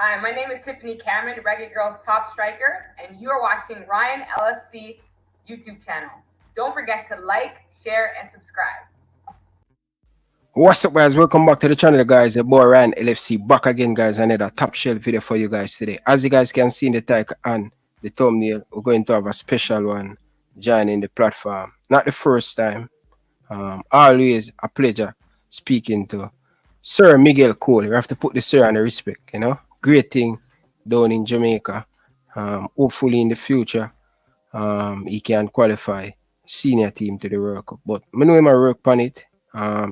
Hi, my name is Tiffany Cameron, Reggae Girl's top striker, and you are watching Ryan LFC YouTube channel. Don't forget to like, share, and subscribe. What's up, guys? Welcome back to the channel, guys. Your boy Ryan LFC back again, guys. Another top shelf video for you guys today. As you guys can see in the title and the thumbnail, we're going to have a special one joining the platform. Not the first time. Always a pleasure speaking to Sir Miguel Coley. We have to put the sir on the respect, Great thing down in Jamaica. Hopefully in the future, he can qualify senior team to the World Cup. But I know him a work on it,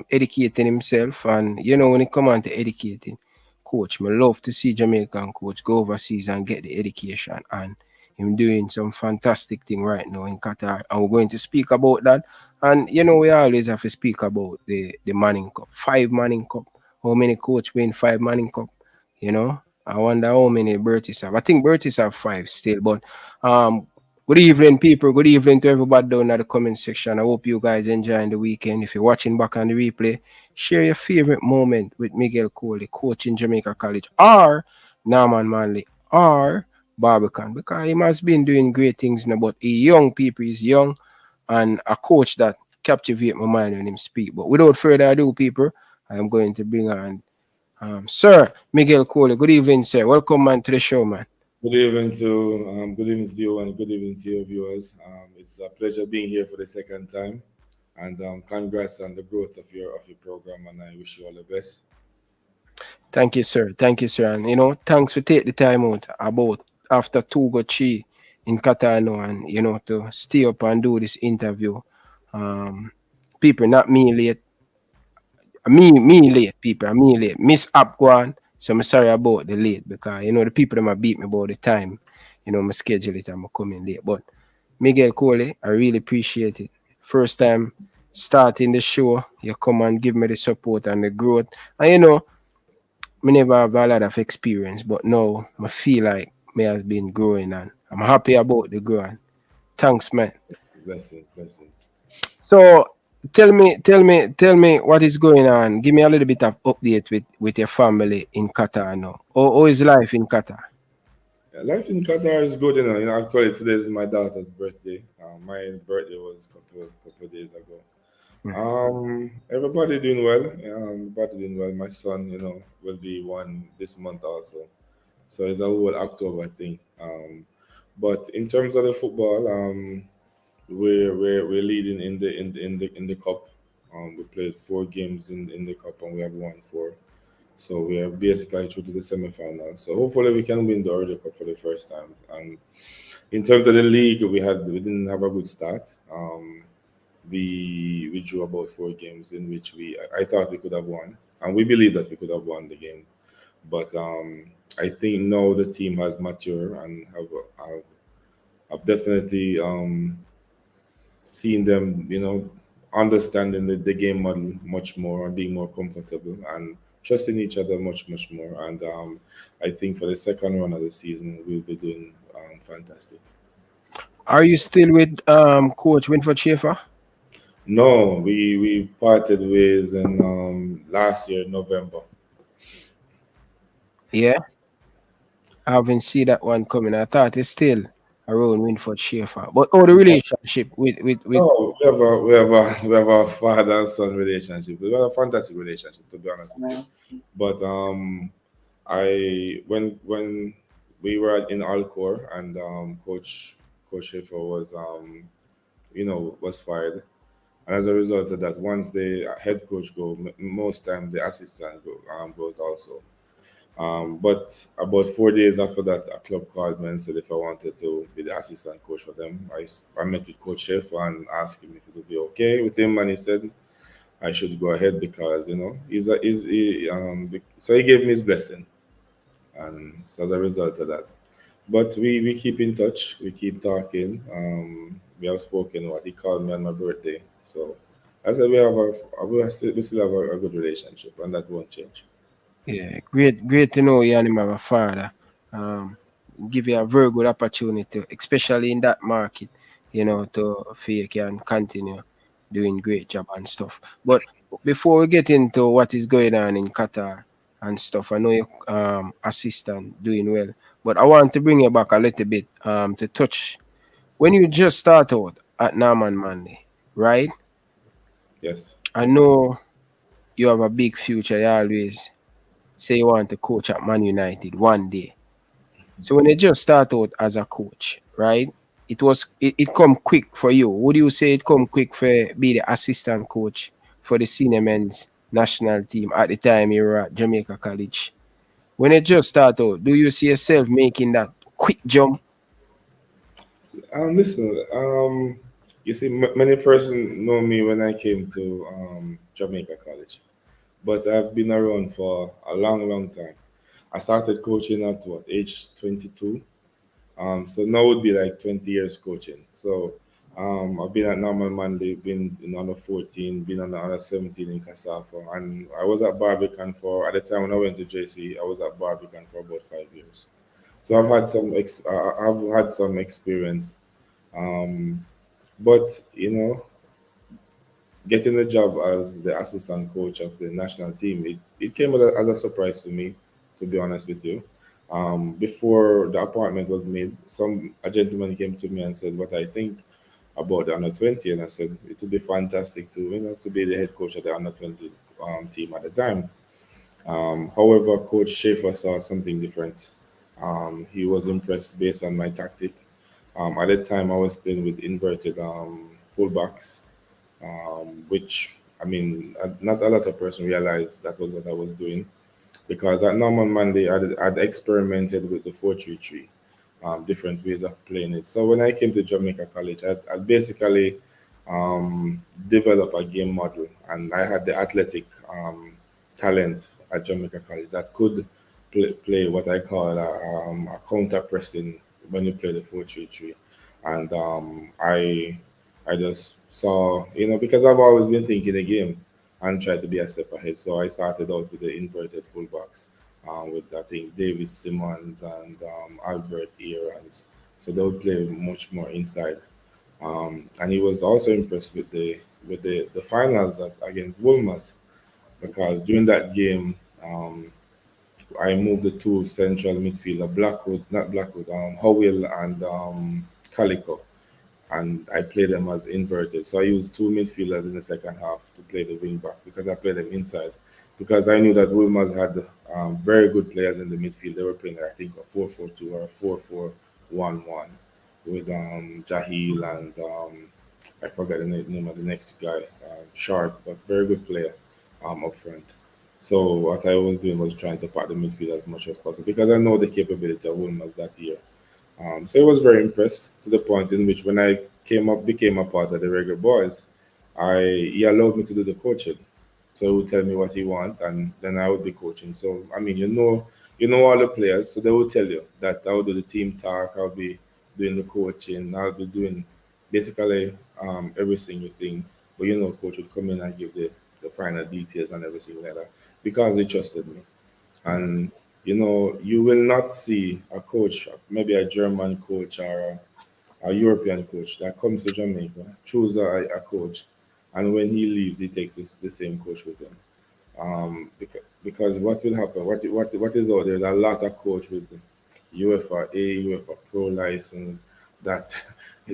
educating himself, and when it come on to educating, coach, I love to see Jamaican coach go overseas and get the education, and him doing some fantastic thing right now in Qatar, and we're going to speak about that. And we always have to speak about the Manning Cup, 5 Manning Cup. How many coach win 5 Manning Cup? I wonder how many Bertis have. I think Bertis have 5 still, but good evening, people. Good evening to everybody down in the comment section. I hope you guys enjoying the weekend. If you're watching back on the replay, share your favorite moment with Miguel Coley, coach in Jamaica College, or Norman Manley, or Barbican, because he has been doing great things now. But he young people, he's young, and a coach that captivate my mind when him speak. But without further ado, people, I am going to bring on Sir Miguel Coley. Good evening, sir. Welcome, man, to the show, man. Good evening to you, and good evening to your viewers. It's a pleasure being here for the second time, and congrats on the growth of your program, and I wish you all the best. Thank you, sir. Thank you, sir. And thanks for taking the time out about after 2 go 3 in Qatar now, and to stay up and do this interview. Um, People, not me late. Me late, people. Me late. Miss up go on. So I'm sorry about the late because the people that might beat me about the time. My schedule it, I'm coming late. But Miguel Coley, I really appreciate it. First time starting the show, you come and give me the support and the growth. And me never have a lot of experience, but now I feel like me has been growing, and I'm happy about the growing. Thanks, man. Blessings, blessings. So tell me what is going on. Give me a little bit of update with your family in Qatar now. How is life in Qatar? Yeah, life in Qatar is good, actually, today is my daughter's birthday. My birthday was a couple of days ago. Everybody doing well. Everybody doing well. My son, will be one this month also. So it's a whole October thing. But in terms of the football, we're leading in the cup. We played 4 games in the cup and we have won 4. So we are basically through to the semi-final. So hopefully we can win the Order Cup for the first time. And in terms of the league, we didn't have a good start. We drew about 4 games in which I thought we could have won, and we believe that we could have won the game. But I think now the team has matured and have definitely seen them, understanding the game model much more and being more comfortable and trusting each other much more. And I think for the second run of the season, we'll be doing fantastic. Are you still with Coach Winford Schaefer? No, we parted ways in last year, November. Yeah, I haven't seen that one coming. I thought it's still around Winford Schaefer. But the relationship with No, we have a father and son relationship. We have a fantastic relationship, to be honest with you. But I when we were in Alcor and Coach Schaefer was fired, and as a result of that, once the head coach go, most time the assistant goes also. But about 4 days after that, a club called me and said if I wanted to be the assistant coach for them. I met with Coach Chef and asked him if it would be okay with him, and he said I should go ahead because so he gave me his blessing, and so as a result of that. But we keep in touch, we keep talking. We have spoken. What he called me on my birthday, so I said we still have a good relationship, and that won't change. yeah, great to know you and him have a father. Um, Give you a very good opportunity, especially in that market, to for you can continue doing great job and stuff. But before we get into what is going on in Qatar, and stuff. I know your assistant doing well, but I want to bring you back a little bit to touch when you just start out at Norman Manley, right? Yes. I know you have a big future. You always say you want to coach at Man United one day. So when you just start out as a coach, right? It come quick for you. Would you say it come quick for be the assistant coach for the senior men's national team at the time you were at Jamaica College? When you just start out, do you see yourself making that quick jump? Listen, you see, many persons know me when I came to Jamaica College, but I've been around for a long, long time. I started coaching at what age 22. So now would be like 20 years coaching. So I've been at Norman Manley, been in under 14, been on the under 17 in Casafa, and I was at Barbican for at the time when I went to JC, I was at Barbican for about 5 years. So I've had some experience, um, but getting the job as the assistant coach of the national team, it came as a surprise to me, to be honest with you. Before the appointment was made, a gentleman came to me and said what I think about the under 20, and I said it would be fantastic to to be the head coach of the under 20 team at the time. However, Coach Schaefer saw something different. He was impressed based on my tactic. At the time, I was playing with inverted fullbacks, which I mean, not a lot of person realized that was what I was doing because at Norman Monday I'd experimented with the 4-3-3, different ways of playing it. So when I came to Jamaica College, I'd basically develop a game model, and I had the athletic talent at Jamaica College that could play what I call a counter pressing when you play the 4-3-3, and I just saw, because I've always been thinking the game and tried to be a step ahead. So I started out with the inverted fullbacks, with I think David Simmons and Albert Aarons. So they would play much more inside. And he was also impressed with the finals against Wolmer's, because during that game, I moved the two central midfielder, Blackwood, not Blackwood, Howell and Calico, and I played them as inverted. So I used two midfielders in the second half to play the wing back because I played them inside. Because I knew that Wilmers had very good players in the midfield. They were playing, I think, a 4-4-2 or a 4-4-1-1 with Jahil and I forgot the name of the next guy, Sharp, but very good player up front. So what I was doing was trying to pack the midfield as much as possible because I know the capability of Wilmers that year. So I was very impressed to the point in which when I became a part of the Reggae Boyz, he allowed me to do the coaching. So he would tell me what he want, and then I would be coaching. So I mean, you know all the players, so they would tell you that I would do the team talk, I'll be doing the coaching, I'll be doing basically every single thing. But coach would come in and give the final details and everything like that because he trusted me. And you will not see a coach, maybe a German coach or a European coach that comes to Jamaica, choose a coach, and when he leaves, he takes the same coach with him. Because what will happen? What is out there? There's a lot of coach with UEFA A, UEFA Pro license that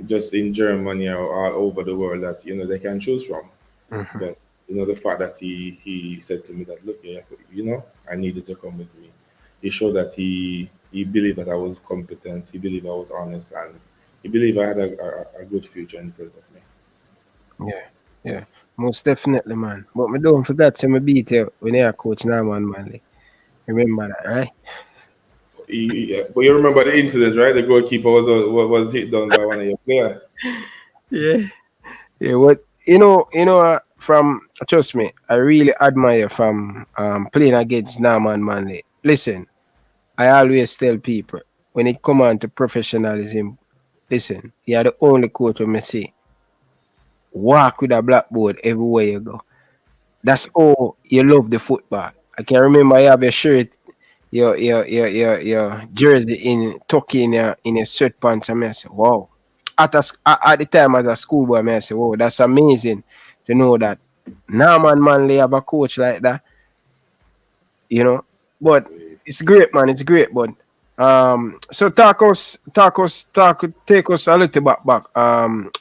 just in Germany or all over the world that they can choose from. Mhm. But the fact that he said to me that look, I needed to come with me. He showed that he believed that I was competent. He believed I was honest, and he believed I had a good future in front of me. Yeah, yeah, most definitely, man. But me don't forget to me beat you when you're coach Norman Manley. Remember that, right? But you remember the incident, right? The goalkeeper was hit down by one of your players. Yeah, yeah. What from trust me, I really admire from playing against Norman Manley. Listen, I always tell people when it come on to professionalism, listen, you're the only coach who me see walk with a blackboard everywhere you go. That's all you love the football. I can remember you have your shirt, your jersey in tuck in your sweatpants, and I say, wow. At the time as a schoolboy, I say, wow, that's amazing to know that Norman Manley have a coach like that. You know, But it's great, man. It's great, but so take us a little back.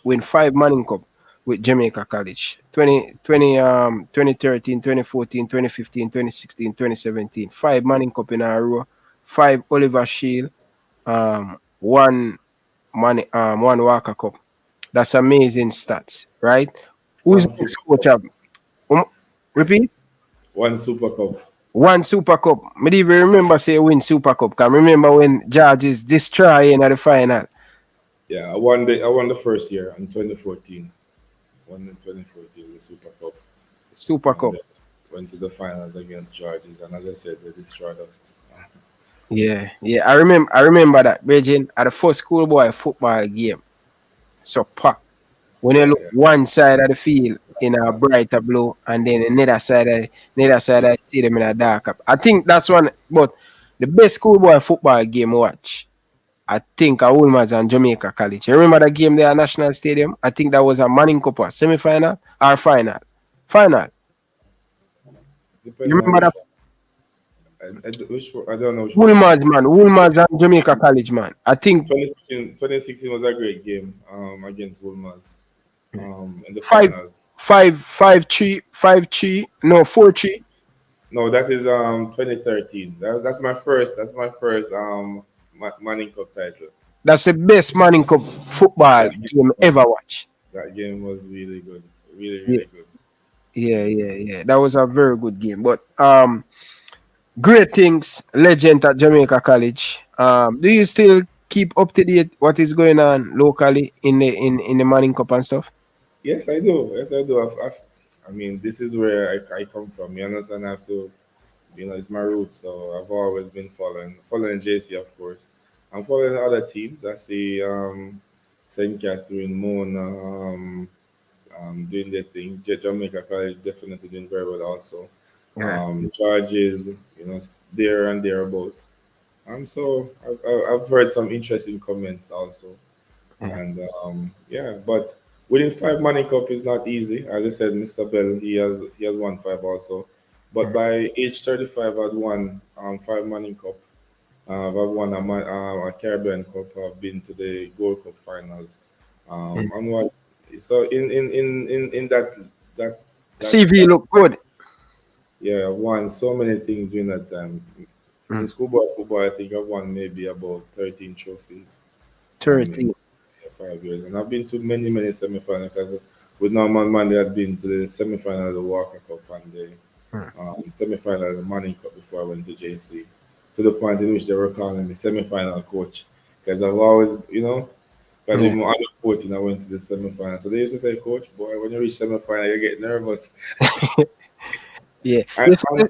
Win 5 Manning Cup with Jamaica College. 2013, 2014, 2015, 2016, 2017. 5 Manning Cup in a row. 5 Oliver Shield. One one Walker Cup. That's amazing stats, right? Who's One the next Super coach? Cup. Repeat? One Super Cup. One Super Cup. Me didn't even remember say win Super Cup. Can remember when George is destroying at the final. Yeah, I won the first year in 2014. Won in 2014 the Super Cup. Super And Cup. then went to the finals against Georges, and as I said, they destroyed us. Yeah, yeah. I remember that, Virgin, at the first schoolboy football game. So pack. When you Yeah, look one side of the field in a brighter blue and then another side of the stadium in a darker. I think that's one, but the best schoolboy football game watch. I think a Woolmans and Jamaica College. You remember that game there at National Stadium? I think that was a Manning Cup semi-final or final. Final. You depending on remember which that one. Which one, I don't know which one you Woolmans, mean. man. Woolmans and Jamaica College, man. I think 2016 was a great game against Wolmer's in the five, finals. 5-3, no 4-3. No, that is 2013. That's my first Manning Cup title. That's the best Manning Cup football That game game was ever watch. that game was really good, really Yeah, really good. yeah. That was a very good game. But great things, legend at Jamaica College. Do you still keep up to date what is going on locally in the Manning Cup and stuff? Yes, I do. Yes, I do. I mean, this is where I come from. You understand? I have to, it's my roots. So I've always been following JC, of course. I'm following other teams. I see St. Catherine, Mona, doing their thing. Jamaica College definitely doing very well also. Yeah. Charges, there and thereabout. So I've heard some interesting comments also. Yeah. And yeah, but winning 5 Money Cup is not easy. As I said, Mr. Bell, he has won 5 also. But by age 35, I'd won 5 Money Cup. I've won a Caribbean Cup. I've been to the Gold Cup finals. And what? So in that CV that look good. yeah, I've won so many things during that time. In schoolboy football, I think I've won maybe about 13 trophies. 13. In 5 years, and I've been to many semi-finals because with Norman Manley, I'd been to the semi-final of the Walker Cup and the semi-final of the Manning Cup before I went to JC. To the point in which they were calling me semi-final coach because I've always, because Yeah. even under 14, I went to the semi-final. So they used to say, "Coach, boy, when you reach semi-final, you get nervous." Yeah. And, Yes. and,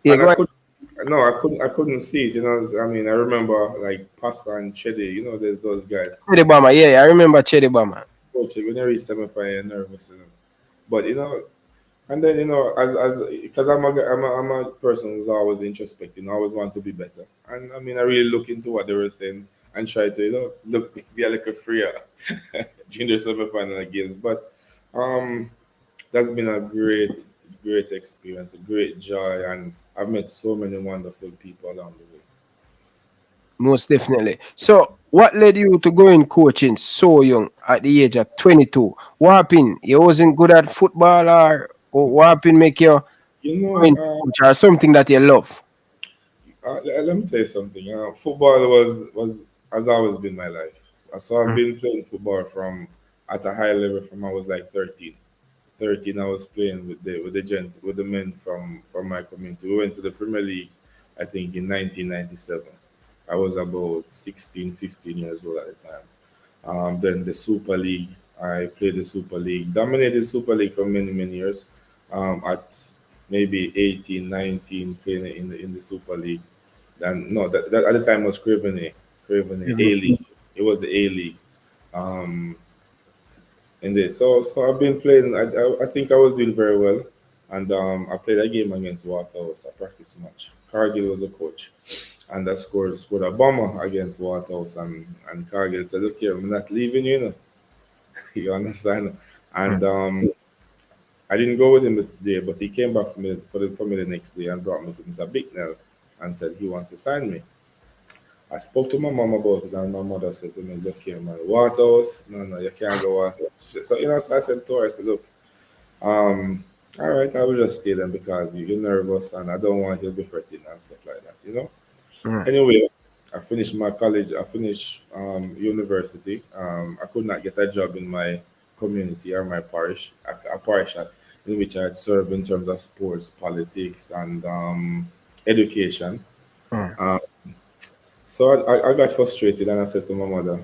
Yeah, and go I ahead. couldn't. No, I couldn't see it. I mean, I remember like Pasta and Chedi. There's those guys. Chedi Bama. Yeah, I remember Chedi Bama. Coach, when you reach semi-final, you're nervous. But and then as because I'm a person who's always introspecting, I always want to be better, and I mean I really look into what they were saying and try to look be a little freer during the semi-final games. But um, that's been a great experience, a great joy, and I've met so many wonderful people along the way. Most definitely. So, what led you to go in coaching so young at the age of 22? What happened? You wasn't good at football, or what happened make you You go in know, coach or something that you love? let me tell you something. Football was has always been my life. So I've Mm. been playing football from at a high level from I was like 13. 13, I was playing with the men from my community. We went to the Premier League, I think, in 1997. I was about 16, 15 years old at the time. Then the Super League, I played the Super League, dominated Super League for many years. At maybe 18, 19, playing in the Super League. And no, that at the time was Craven A Mhm. League. It was the A League. Um, in this. So I've been playing. I think I was doing very well, and I played a game against Waterhouse, a practice match. Cargill was a coach, and I scored a bomber against Waterhouse, and Cargill said, "Look here, I'm not leaving you, you know." You understand? And I didn't go with him today, but he came back for me the next day and brought me to Mr. Bicknell and said he wants to sign me. I spoke to my mom about it, and my mother said to me, "Look here, man, Waterhouse? No, you can't go Waterhouse." So so I said to her, I said, "Look, um, all right, I will just stay then because you're nervous and I don't want you to be fretting and stuff like that. Mm. Anyway, I finished my college. I finished university. I could not get a job in my community or my parish, a parish in which I had served in terms of sports, politics, and education. Mm. Um, so I got frustrated and I said to my mother,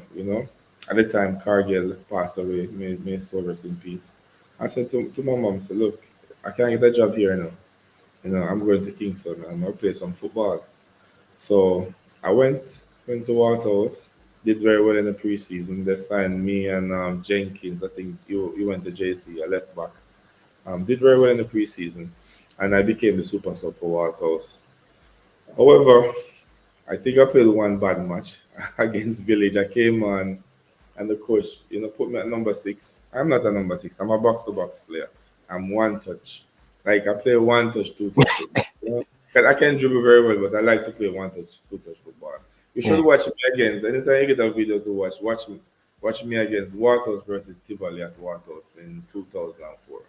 at the time Cargill passed away, may his soul rest in peace. I said to my mom, said, look, I can't get a job here now. I'm going to Kingston. I'm going to play some football. So I went to Waterhouse, did very well in the preseason. They signed me and Jenkins. I think you went to JC, a left back. Did very well in the preseason, and I became the super sub for Waterhouse. However, I think I played one bad match against Village. I came on, and the coach, put me at number 6. I'm not a number 6. I'm a box to box player. I'm one touch. Like I play one touch, two touch football. 'Cause I can dribble very well, but I like to play one touch, two touch football. You should Yeah. watch me against. Anytime you get a video to watch me against Waterhouse versus Tivoli at Waterhouse in 2004.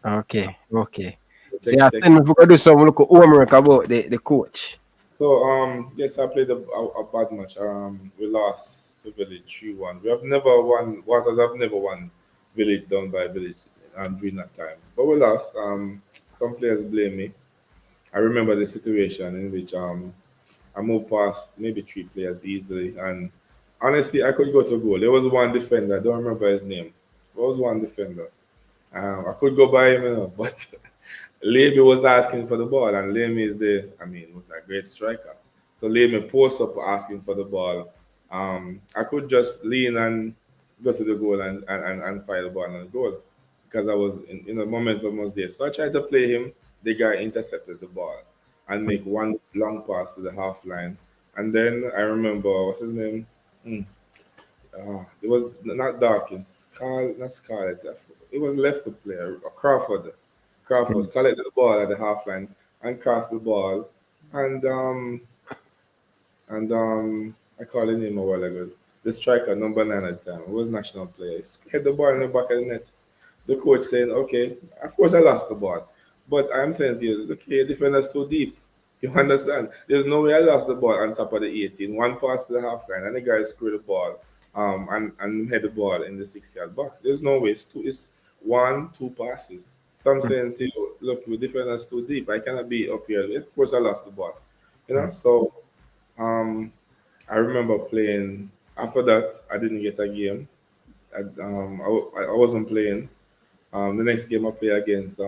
Okay. Okay. So So yeah, then we could do some look homework about the coach. So yes, I played a bad match. We lost to Village 3-1. We have never won. Waters have never won Village down by Village during that time. But we lost. Some players blame me. I remember the situation in which I moved past maybe 3 players easily, and honestly, I could go to goal. There was one defender. I don't remember his name. There was one defender. I could go by him, but Lamy was asking for the ball, and Lamy was a great striker. So Lamy post up asking for the ball. I could just lean and go to the goal and fire the ball on the goal because I was momentum was there. So I tried to play him. The guy intercepted the ball and make one long pass to the half line. And then I remember what's his name? Hmm. It was not Dawkins, not Scarlett. It was left foot player, Crawford. Crawford collected the ball at the half line and crossed the ball, and I called his name a while ago. The striker, number 9 at the time, was national player. He hit the ball in the back of the net. The coach saying, "Okay, of course I lost the ball, but I'm saying to you, look here, defender's too deep. You understand? There's no way I lost the ball on top of the 18. One pass to the half line, and the guy screwed the ball, and hit the ball in the 6-yard box. There's no way. It's 1, 2 passes. So I'm saying to you, look, the defender's too deep. I cannot be up here. Of course, I lost the ball. So I remember playing. After that, I didn't get a game. I wasn't playing. The next game I played against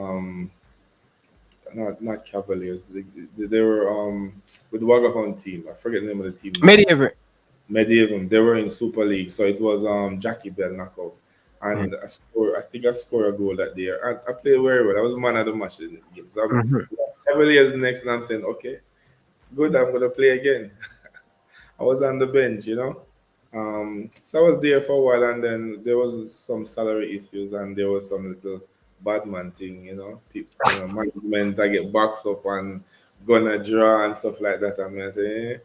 not Cavaliers. They were with the Wagahound team. I forget the name of the team now. Medieval. They were in Super League, so it was Jackie Bell knockout, and I think I scored a goal that day. I played very well. I was man of the match in the game. So Cavaliers next, and I'm saying, okay, good. I'm gonna play again. I was on the bench. So I was there for a while, and then there was some salary issues, and there was some little bad man thing. People, management I get boxed up and gonna draw and stuff like that. I say,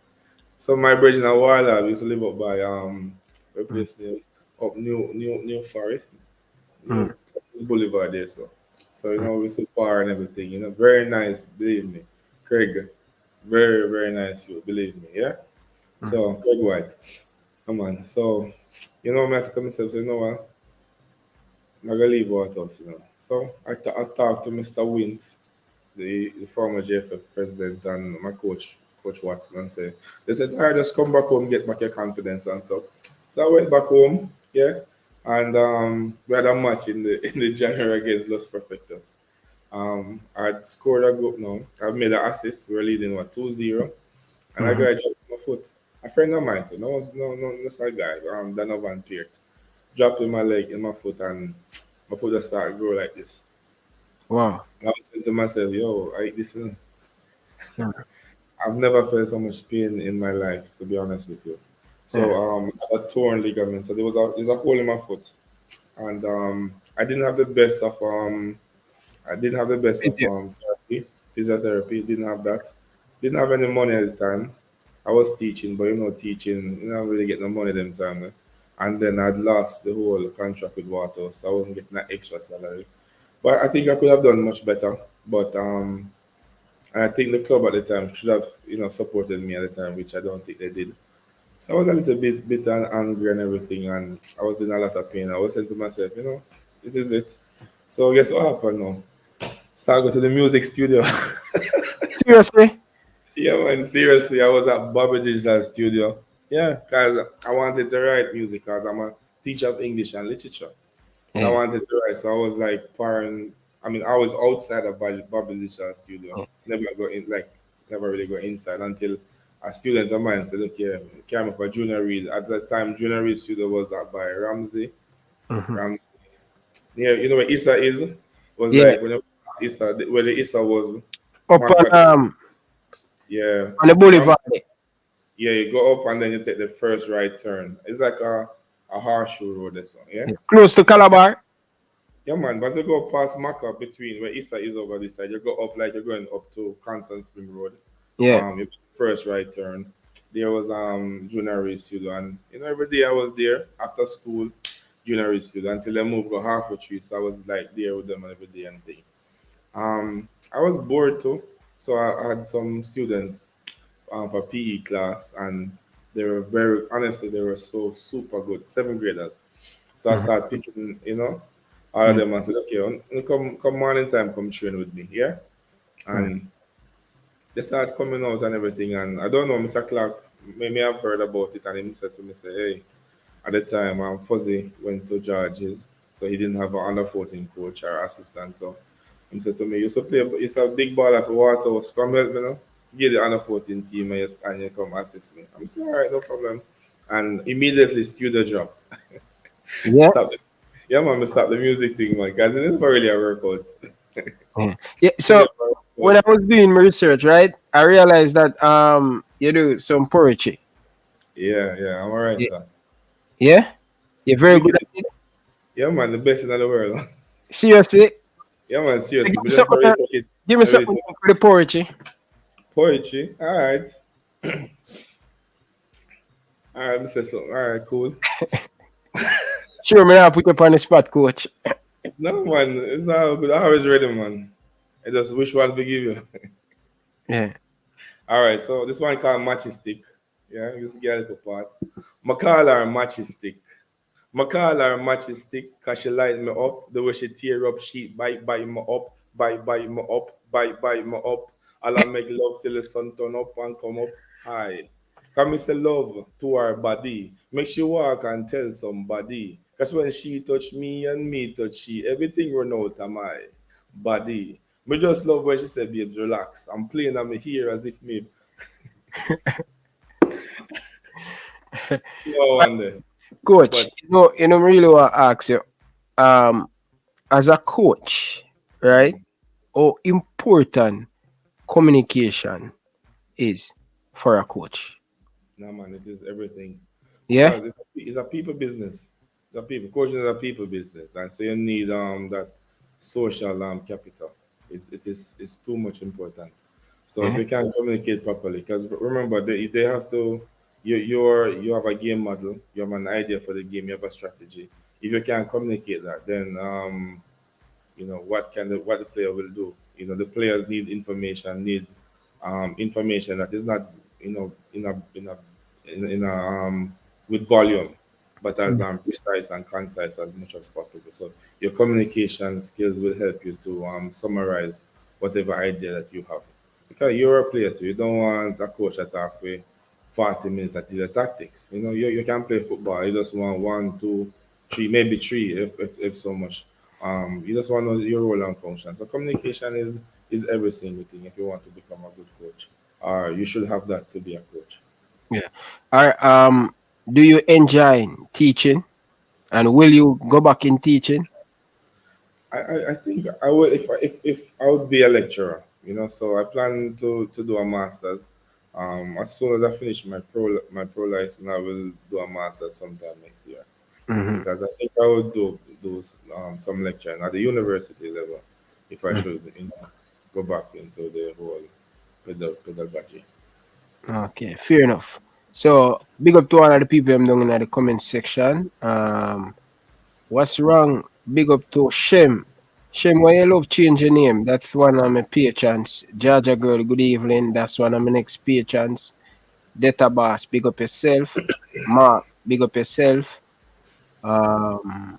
So my bridge in a while I used to live up by a place name up New Forest, New Boulevard there. So we so far and everything. Very nice, believe me, Craig. Very very nice, you believe me, yeah. So Craig White, come on. So I said to myself, say, what? I'm gonna leave Waterhouse. So I talked to Mr. Wint, the former JFF president, and my coach, Coach Watson, and they said, all right, just come back home, get back your confidence and stuff. So I went back home, yeah, and we had a match in the January against Los Perfectos. I had scored a goal now. I made an assist. We were leading 2-0. And I got a drop my foot. A friend of mine too. No, that's a guy, Donovan Peart. Dropped in my leg, in my foot, and my foot just started to grow like this. Wow. And I was saying to myself, yo, I've never felt so much pain in my life, to be honest with you. So I had a torn ligament. So there's a hole in my foot. And I didn't have the best of I didn't have the best of Physio. therapy, physiotherapy. Didn't have that. Didn't have any money at the time. I was teaching, but teaching, really get no money them time. And then I'd lost the whole contract with Water, so I wasn't getting that extra salary. But I think I could have done much better. But I think the club at the time should have, supported me at the time, which I don't think they did. So I was a little bit bitter and angry and everything, and I was in a lot of pain. I was saying to myself, this is it. So guess what happened now? Start go to the music studio. Seriously? Yeah, man, seriously, I was at Bobby Digital Studio. Yeah, because I wanted to write music because I'm a teacher of English and literature. So I Yeah. wanted to write. So I was like pouring. I mean, I was outside of Bobby Digital Studio. Yeah. Never really go inside until a student of mine said, okay, came up a Junior Reed. At that time, Junior Reed Studio was up by Ramsey. Mhm. Ramsey. Yeah, you know where Issa is? Was Yeah. like when Issa, where the Issa was. Up Yeah. on the boulevard. Yeah, you go up and then you take the first right turn. It's like a horseshoe road or something, yeah? Yeah. Close to Calabar. Yeah, man. But you go past Maka between where Issa is over this side, you go up like you're going up to Constant Spring Road. Yeah. You first right turn. There was junior race studio, and every day I was there after school, junior race studio until they moved to halfway tree. So I was like there with them every day and thing. I was bored too, so I had some students for PE class, and they were very honestly, they were so super good, seventh graders. So I Mhm. started picking, all of Mhm. them and said, okay, come morning time, come train with me, yeah. Mhm. And they started coming out and everything, and I don't know, Mr. Clark, maybe I've heard about it, and he said to me, say, hey, at the time, Fuzzy went to George's, so he didn't have an under 14 coach or assistant, so he said to me, you used to play, it's a big baller for Water, come help me now. Give the under 14 team and you come assist me. I'm saying, all right, no problem. And immediately studio drop. Yeah. Stop it. Yeah, man, me stop the music thing, man, because it never really a workout. Yeah. Yeah. It So never when worked I out. was doing my research, right, I realized that you do some poetry. Yeah, I'm all right. Yeah. Yeah. You're very good Wicked. at it. Yeah, man, the best in the world. Seriously. Yeah, man, Give seriously. me But just something. not really take it. Give me Not really something take for the poetry. poetry. All right. All right, Mr. So, all right, cool. Sure, me, I'll put you up on the spot, coach. No, man, it's all good. I always ready, man. I just wish one to give you. Yeah. All right, so this one called Matchy Stick. Yeah, just get a little part. I call her Matchy Stick. I call her Matchy Stick because she light me up. The way she tear up sheet, bite me up, bite me up, bite me up. I'll make love till the sun turn up and come up high. Come say love to her body. Make she walk and tell somebody. Because when she touch me and me touch she, everything run out of my body. Me just love when she said, babes, relax. I'm playing on me here as if me. No wonder. Coach, But me really want to ask you, um, as a coach, right? How important communication is for a coach? no, man, it is everything. Yeah. Because it's a people business. The people coaching is a people business, and so you need that social capital. It's too much important. So if Yeah. you can communicate properly, because remember they have to you have a game model, you have an idea for the game, you have a strategy. If you can communicate that, then what the player will do. The players need information that is not in a with volume, but as Mm. precise and concise as much as possible. So your communication skills will help you to summarize whatever idea that you have, because you're a player too. You don't want a coach at halfway 40 minutes at the tactics. You can play football. You just want one, two, three, maybe three, if so much. You just want to know your role and function. So communication is every single thing if you want to become a good coach. You should have that to be a coach. Yeah. All right. Do you enjoy teaching, and will you go back in teaching? I think I would if I would be a lecturer. So I plan to do a master's. As soon as I finish my pro license, I will do a master's sometime next year, Hmm. because I think I would do some lecturing at the university level. if I should, go back into the whole pedagogy. Okay, fair enough. So big up to all of the people I'm down in the comment section. What's wrong? Big up to Shem. Shem, why you love change your name? That's one of my patrons. Jaja girl, good evening. That's one of my next patrons. Data boss, big up yourself. Mark, big up yourself. Um,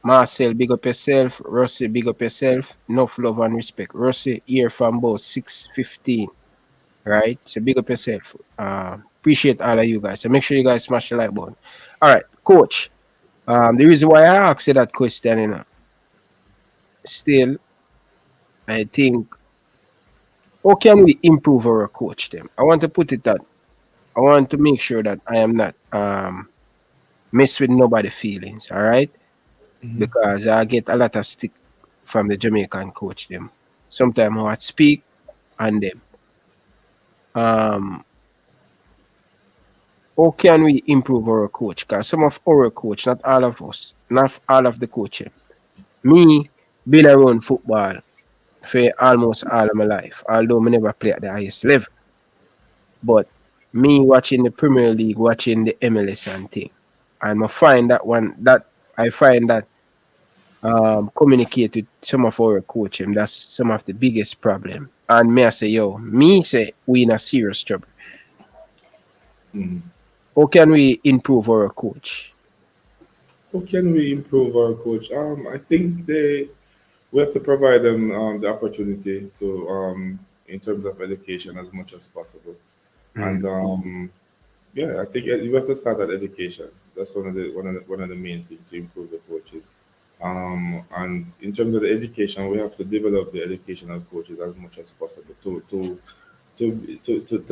Marcel, big up yourself. Rossi, big up yourself. Enough love and respect. Rossi here from about 6:15. Right? So big up yourself. Appreciate all of you guys. So make sure you guys smash the like button. All right, coach. The reason why I asked you that question, still, I think, how can we improve our coach them? I want to put it that I want to make sure that I am not mess with nobody feelings, all right? Because I get a lot of stick from the Jamaican coach them. Sometimes I want to speak on them. How can we improve our coach? Because some of our coach, not all of us, not all of the coaching. Me, been around football for almost all of my life, although I never play at the highest level. But me watching the Premier League, watching the MLS and thing, and I find that communicate with some of our coaching, that's some of the biggest problem. And me I say, me say we in a serious trouble. How can we improve our coach? How can we improve our coach? I think we have to provide them the opportunity to in terms of education as much as possible. And yeah, I think you have to start at education. That's one of the main things to improve the coaches. And in terms of the education, we have to develop the education of coaches as much as possible to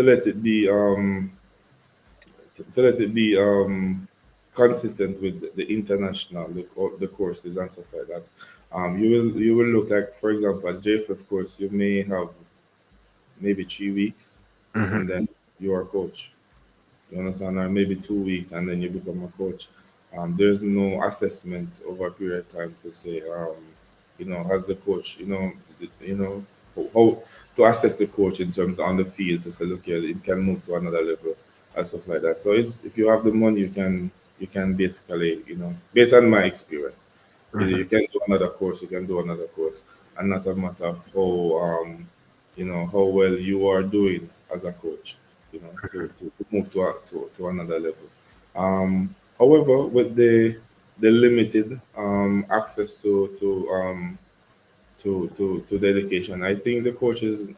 let it be to let it be consistent with the international the courses and stuff like that. You will look like, for example, at JFF course, you may have maybe 3 weeks, and then you are a coach. You understand? Or maybe 2 weeks, and then you become a coach. There's no assessment over a period of time to say, as the coach, how to assess the coach in terms on the field to say, look, yeah, it can move to another level and stuff like that. So if you have the money, you can basically, based on my experience, you can do another course, and not a matter of how well you are doing as a coach, to move to another level. However, with the limited access to the education, I think the coaches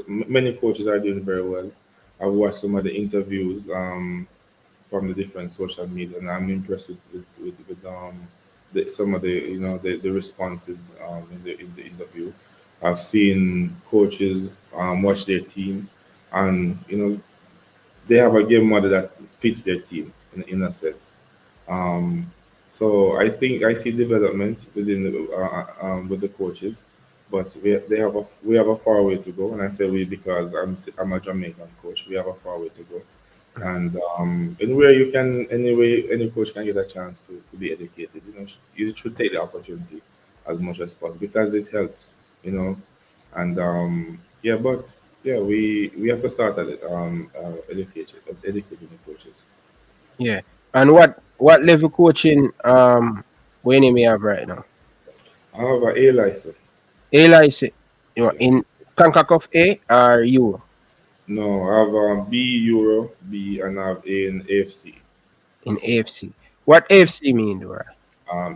many coaches are doing very well. I've watched some of the interviews from the different social media, and I'm impressed with some of the responses in the interview. I've seen coaches watch their team, and they have a game model that fits their team in a sense. So I think I see development within with the coaches, but we have a far way to go. And I say we because I'm a Jamaican coach. We have a far way to go. And anywhere you can, any coach can get a chance to be educated. You should take the opportunity as much as possible because it helps. And yeah, but yeah, we have to start at it. Educating the coaches. Yeah. And what level coaching we may have right now? I have an A license. A license, in CONCACAF A or Euro? No, I have B Euro, B, and I have A in AFC. In AFC. What AFC mean, though?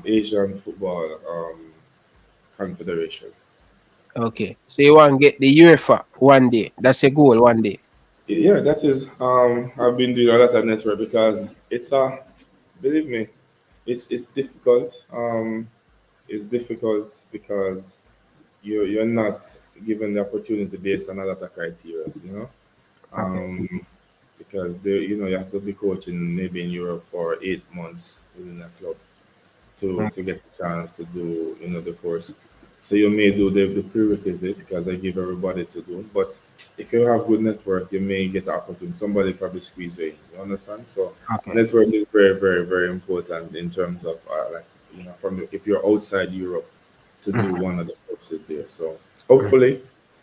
Asian Football Confederation. Okay. So you want to get the UEFA one day. That's a goal one day. Yeah, that is. I've been doing a lot of network because believe me, it's difficult. It's difficult because you're not given the opportunity based on a lot of criteria, because you have to be coaching maybe in Europe for 8 months within a club to get the chance to do the course. So you may do the prerequisite because I give everybody to do, but if you have good network, you may get the opportunity. Somebody probably squeeze you in. You understand? So network is very, very, very important in terms of from if you're outside Europe, to do one of the courses there. So hopefully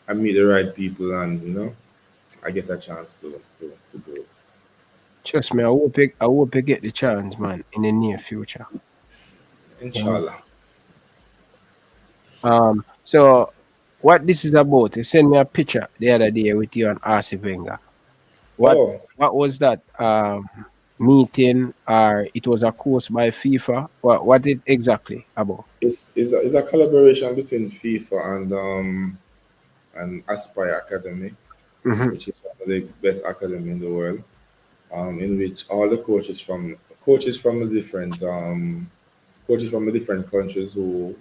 I meet the right people and I get a chance to do it. Trust me, I hope you get the chance, man, in the near future. Inshallah. So what this is about? You sent me a picture the other day with you and Arsene Wenger. What Oh, what was that meeting, or it was a course by FIFA? What it exactly about? it's a collaboration between FIFA and Aspire Academy, Mm-hmm. which is one of the best academy in the world. In which all the coaches from the different countries who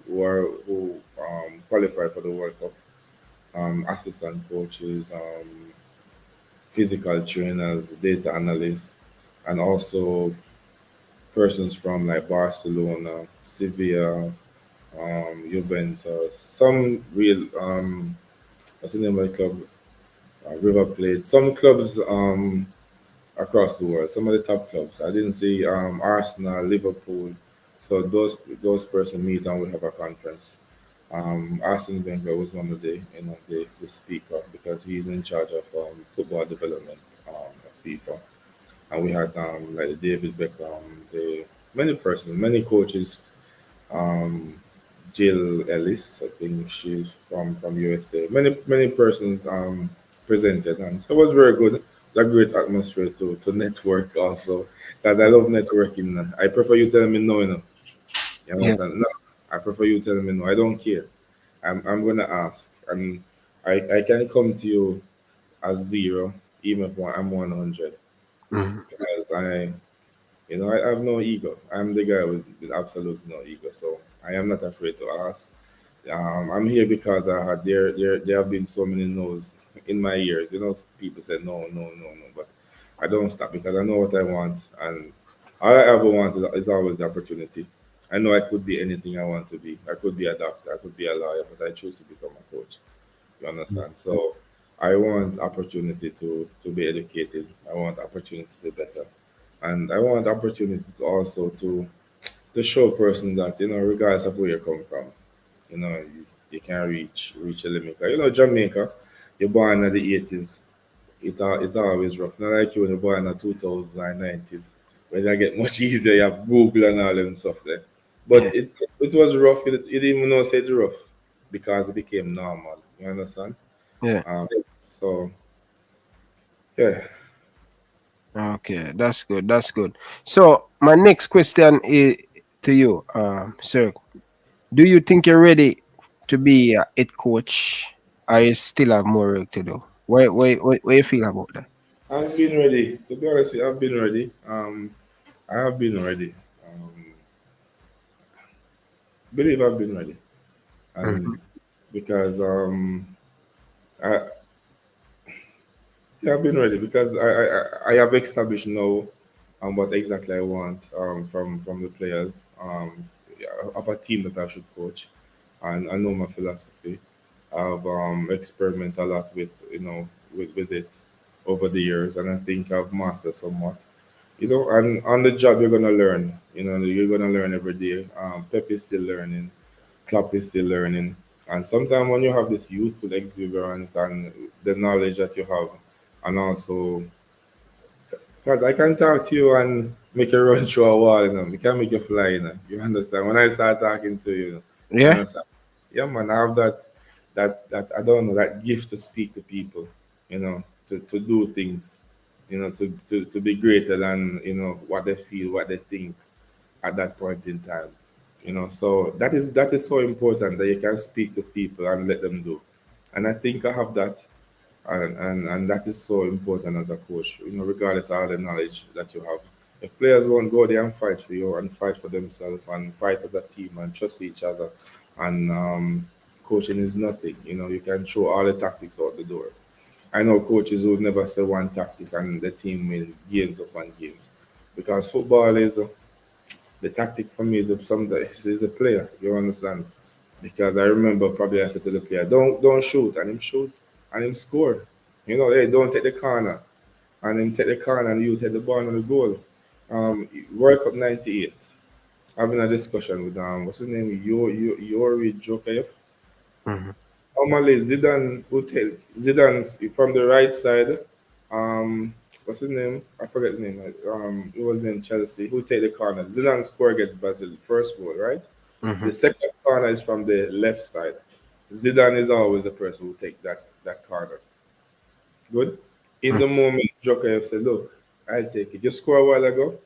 qualify for the World Cup, assistant coaches, physical trainers, data analysts, and also persons from like Barcelona, Sevilla, Juventus, some real what's the name of the club? River Plate, some clubs across the world, some of the top clubs. I didn't see Arsenal, Liverpool. So those person meet and we have a conference. Arsene Wenger was one of the speaker because he's in charge of football development at FIFA, and we had like David Beckham, the many coaches, um, Jill Ellis, I think she's from USA. Many persons presented, and so it was very good. It's a great atmosphere to network also, because I love networking. I prefer you telling me no, You Yeah. understand? No, I prefer you telling me no. I don't care. I'm gonna ask, and I can come to you as zero, even if I'm 100, Mm-hmm. because I have no ego. I'm the guy with absolutely no ego, so I am not afraid to ask. I'm here because I had there have been so many no's in my ears. People said no, no, no, no, but I don't stop because I know what I want, and all I ever want is always the opportunity. I know I could be anything I want to be. I could be a doctor, I could be a lawyer, but I choose to become a coach. You understand? So I want opportunity to be educated. I want opportunity to better, and I want opportunity to also to show a person that regardless of where you come from, you can reach a limit. Jamaica, you're born in the 80s. It's always rough. Not like you when you're born in the 2000s or 90s, when that get much easier. You have Google and all them stuff there. Yeah. But it was rough. You didn't even know say it's rough because it became normal. You understand? Yeah. So yeah. Okay, that's good. That's good. So my next question is to you, sir. Do you think you're ready to be a head coach, or you still have more work to do? What you feel about that? I've been ready. To be honest, with you, I've been ready. I have been ready. Um, believe I've been ready, Mm-hmm. and because I yeah, I've been ready because I have established now what exactly I want from the players yeah, of a team that I should coach, and I know my philosophy. I've experimented a lot with it over the years, and I think I've mastered somewhat. And on the job you're gonna learn. You're gonna learn every day. Pep is still learning, Klopp is still learning, and sometimes when you have this youthful exuberance and the knowledge that you have, and also because I can talk to you and make you run through a wall, we can make you fly, You understand? When I start talking to you, you Yeah. understand? Yeah, man, I have that I don't know, that gift to speak to people, to do things, to be greater than what they feel, what they think at that point in time. So that is so important that you can speak to people and let them do. And I think I have that, and that is so important as a coach, regardless of all the knowledge that you have. If players won't go there and fight for you and fight for themselves and fight as a team and trust each other, and coaching is nothing. You can throw all the tactics out the door. I know coaches who never say one tactic and the team win games upon games, because football is the tactic for me is sometimes is a player. You understand? Because I remember probably I said to the player, don't shoot, and him shoot and him score. Hey, don't take the corner, and him take the corner and you take the ball on the goal. World Cup '98. having a discussion with what's his name? Yori Jokayev. Mm-hmm. Normally Zidane would take Zidane's from the right side. Um, what's his name? I forget the name. He was in Chelsea. Who take the corner? Zidane score against Brazil, first goal, right? Mm-hmm. The second corner is from the left side. Zidane is always the person who take that corner. Good. In the moment, Joker said, "Look, I'll take it. You score a while ago.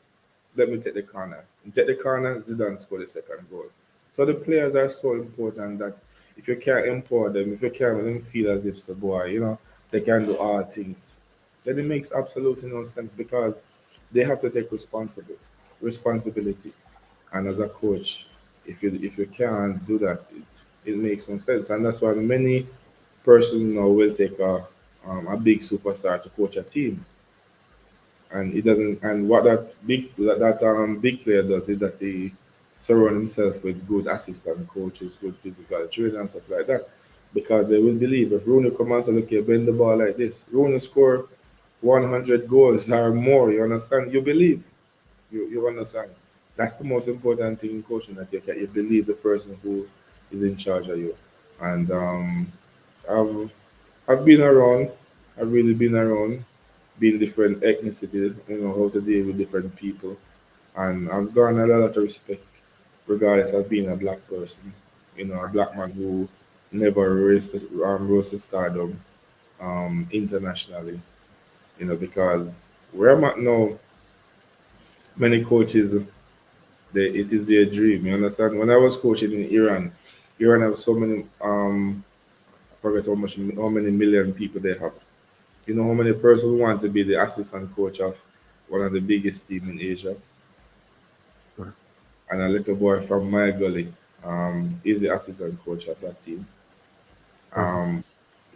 Let me take the corner. And take the corner. Zidane score the second goal." So the players are so important that if you can't empower them, if you can't make them feel as if it's a boy, they can do all things, then it makes absolutely no sense because they have to take responsibility. And as a coach, if you can't do that, it makes no sense. And that's why many persons will take a big superstar to coach a team, and it doesn't. And what that big player does is that he surround himself with good assistant coaches, good physical trainer and stuff like that, because they will believe if Rooney comes and look, you bend the ball like this, Rooney score 100 goals or more. You understand? You believe. You understand? That's the most important thing in coaching, that you believe the person who is in charge of you. And I've I've been around. I've really been around, being different ethnicities, how to deal with different people. And I've gotten a lot of respect, regardless of being a black person. A black man who never rose to stardom internationally. Because where I'm at now, many coaches, it is their dream. You understand? When I was coaching in Iran have so many, I forget how many million people they have. You know how many persons want to be the assistant coach of one of the biggest team in Asia, and a little boy from my gully is the assistant coach of that team. Mm-hmm. Um,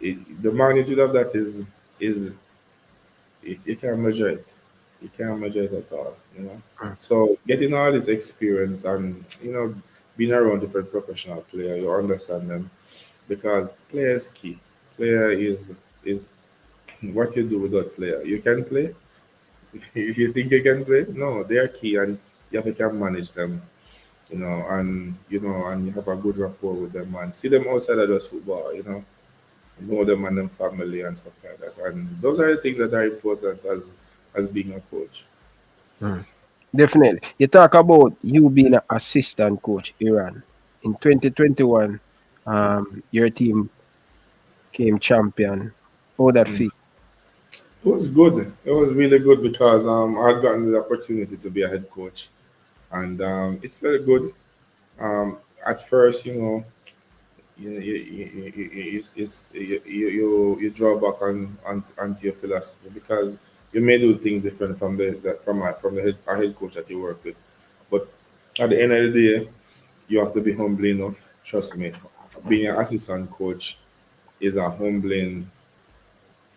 the magnitude of that is you can't measure it. You can't measure it at all. So getting all this experience and being around different professional players, you understand them, because player is key. Player is what you do without player. You can play. You think you can play? No, they are key, and you have to can manage them. And you have a good rapport with them, and see them outside of just football. Know them and them family and stuff like that. And those are the things that are important as being a coach. Mm. Definitely. You talk about you being an assistant coach, Iran. In 2021, your team came champion. How that Mm. feel? It was good. It was really good because I had gotten the opportunity to be a head coach, and it's very good. At first, you draw back onto your philosophy, because you may do things different from our head coach that you work with. But at the end of the day, you have to be humble enough. Trust me, being an assistant coach is a humbling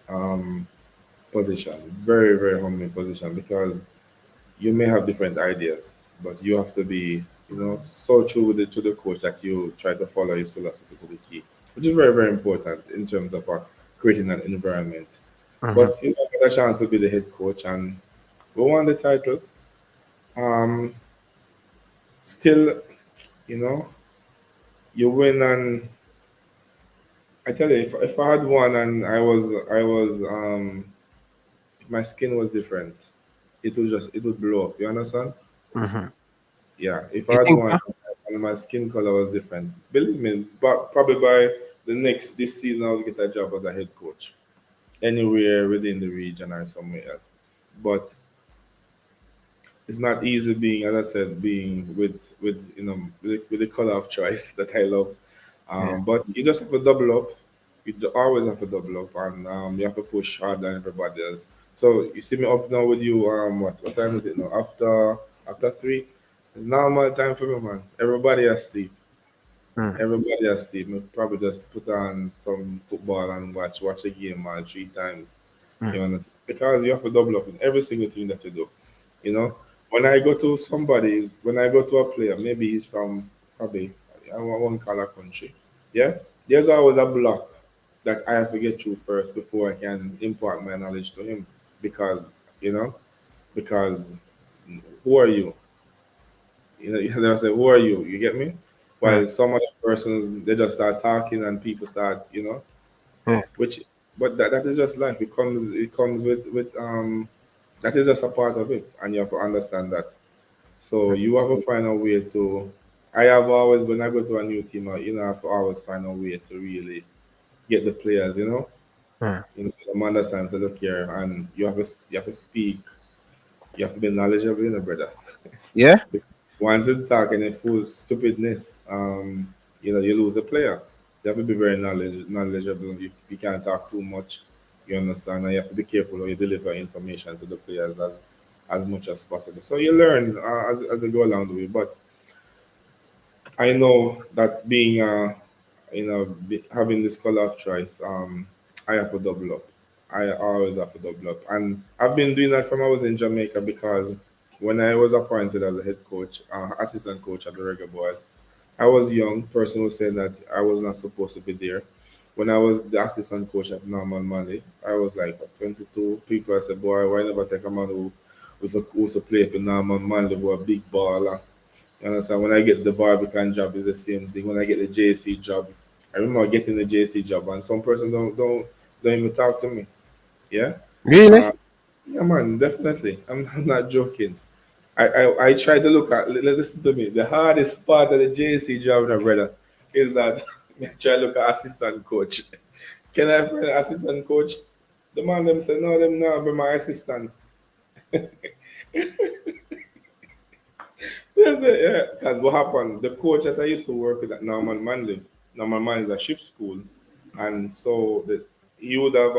um, position, very very humbling position, because you may have different ideas, but you have to be, so true to the coach that you try to follow his philosophy to the key, which is very, very important in terms of creating an environment. Mm-hmm. But I got a chance to be the head coach, and we won the title. Um, Still, you know, you win, and I tell you, if I had won and if my skin was different, it would blow up. You understand? Mm-hmm. Yeah, if You I had think one and my skin color was different, believe me, but probably by this season I'll get a job as a head coach anywhere within the region or somewhere else. But it's not easy being, as I said, being with the color of choice that I love. yeah. But you just have to double up. Always have to double up, and you have to push harder than everybody else. So you see me up now with you. What time is it now? After 3, it's normal time for me, man. Everybody asleep. Mm. Everybody asleep. Me probably just put on some football and watch a game, man, 3 times. Mm. You understand? Because you have to double up in every single thing that you do. You know, when I go to a player, maybe he's from probably I won't call a country. Yeah, there's always a block that I have to get through first before I can impart my knowledge to him. Because you know, because who are you? They'll say, "Who are you?" You get me? Yeah. While some other persons they just start talking and people start, Yeah. which, but that is just life. It comes with that is just a part of it, and you have to understand that. So you have to find a way to. I have always, when I go to a new team, I have to always find a way to really get the players, Yeah. them understand. So look here, and you have to speak. You have to be knowledgeable, brother. Yeah. Once you talk any full stupidness, you lose a player. You have to be very knowledgeable. You can't talk too much. You understand, and you have to be careful how you deliver information to the players as much as possible. So you learn as you go along the way. But I know that being having this color of choice, I have to double up. I always have to double up, and I've been doing that from I was in Jamaica because when I was appointed as a head coach, assistant coach at the Reggae Boyz, I was young. Person was saying that I was not supposed to be there. When I was the assistant coach at Norman Manley, I was like 22. People said, "Boy, why never take a man who's a play for Norman Manley, who a big baller?" You understand? When I get the Barbican job, it's the same thing. When I get the JC job, I remember getting the JC job, and some person don't even talk to me. Yeah, Really? uh, yeah, man, definitely. I'm not joking. I try to look at. Listen to me. The hardest part of the JC job, my brother, is that I try to look at assistant coach. Can I find an assistant coach? The man them say no, them not be my assistant. Yes, yeah. Because what happened, the coach that I used to work with at Norman Manley is a shift school, and so he would have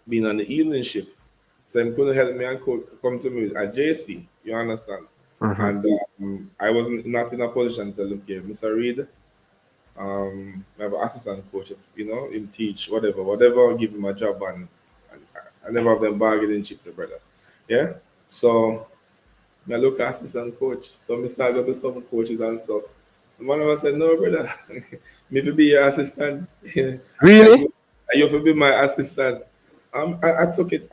been on the evening shift, so he couldn't help me and could come to me at JC. You understand? Mm-hmm. And I was not in a position to look here, Mr. Reed. I have an assistant coach, him teach whatever, I'll give him a job, and I never have them bargaining chips, brother. Yeah. So I look at assistant coach. So I start go to some coaches and stuff. And one of us said, no, brother, me to be your assistant. I Really? go, you to be my assistant. I took it.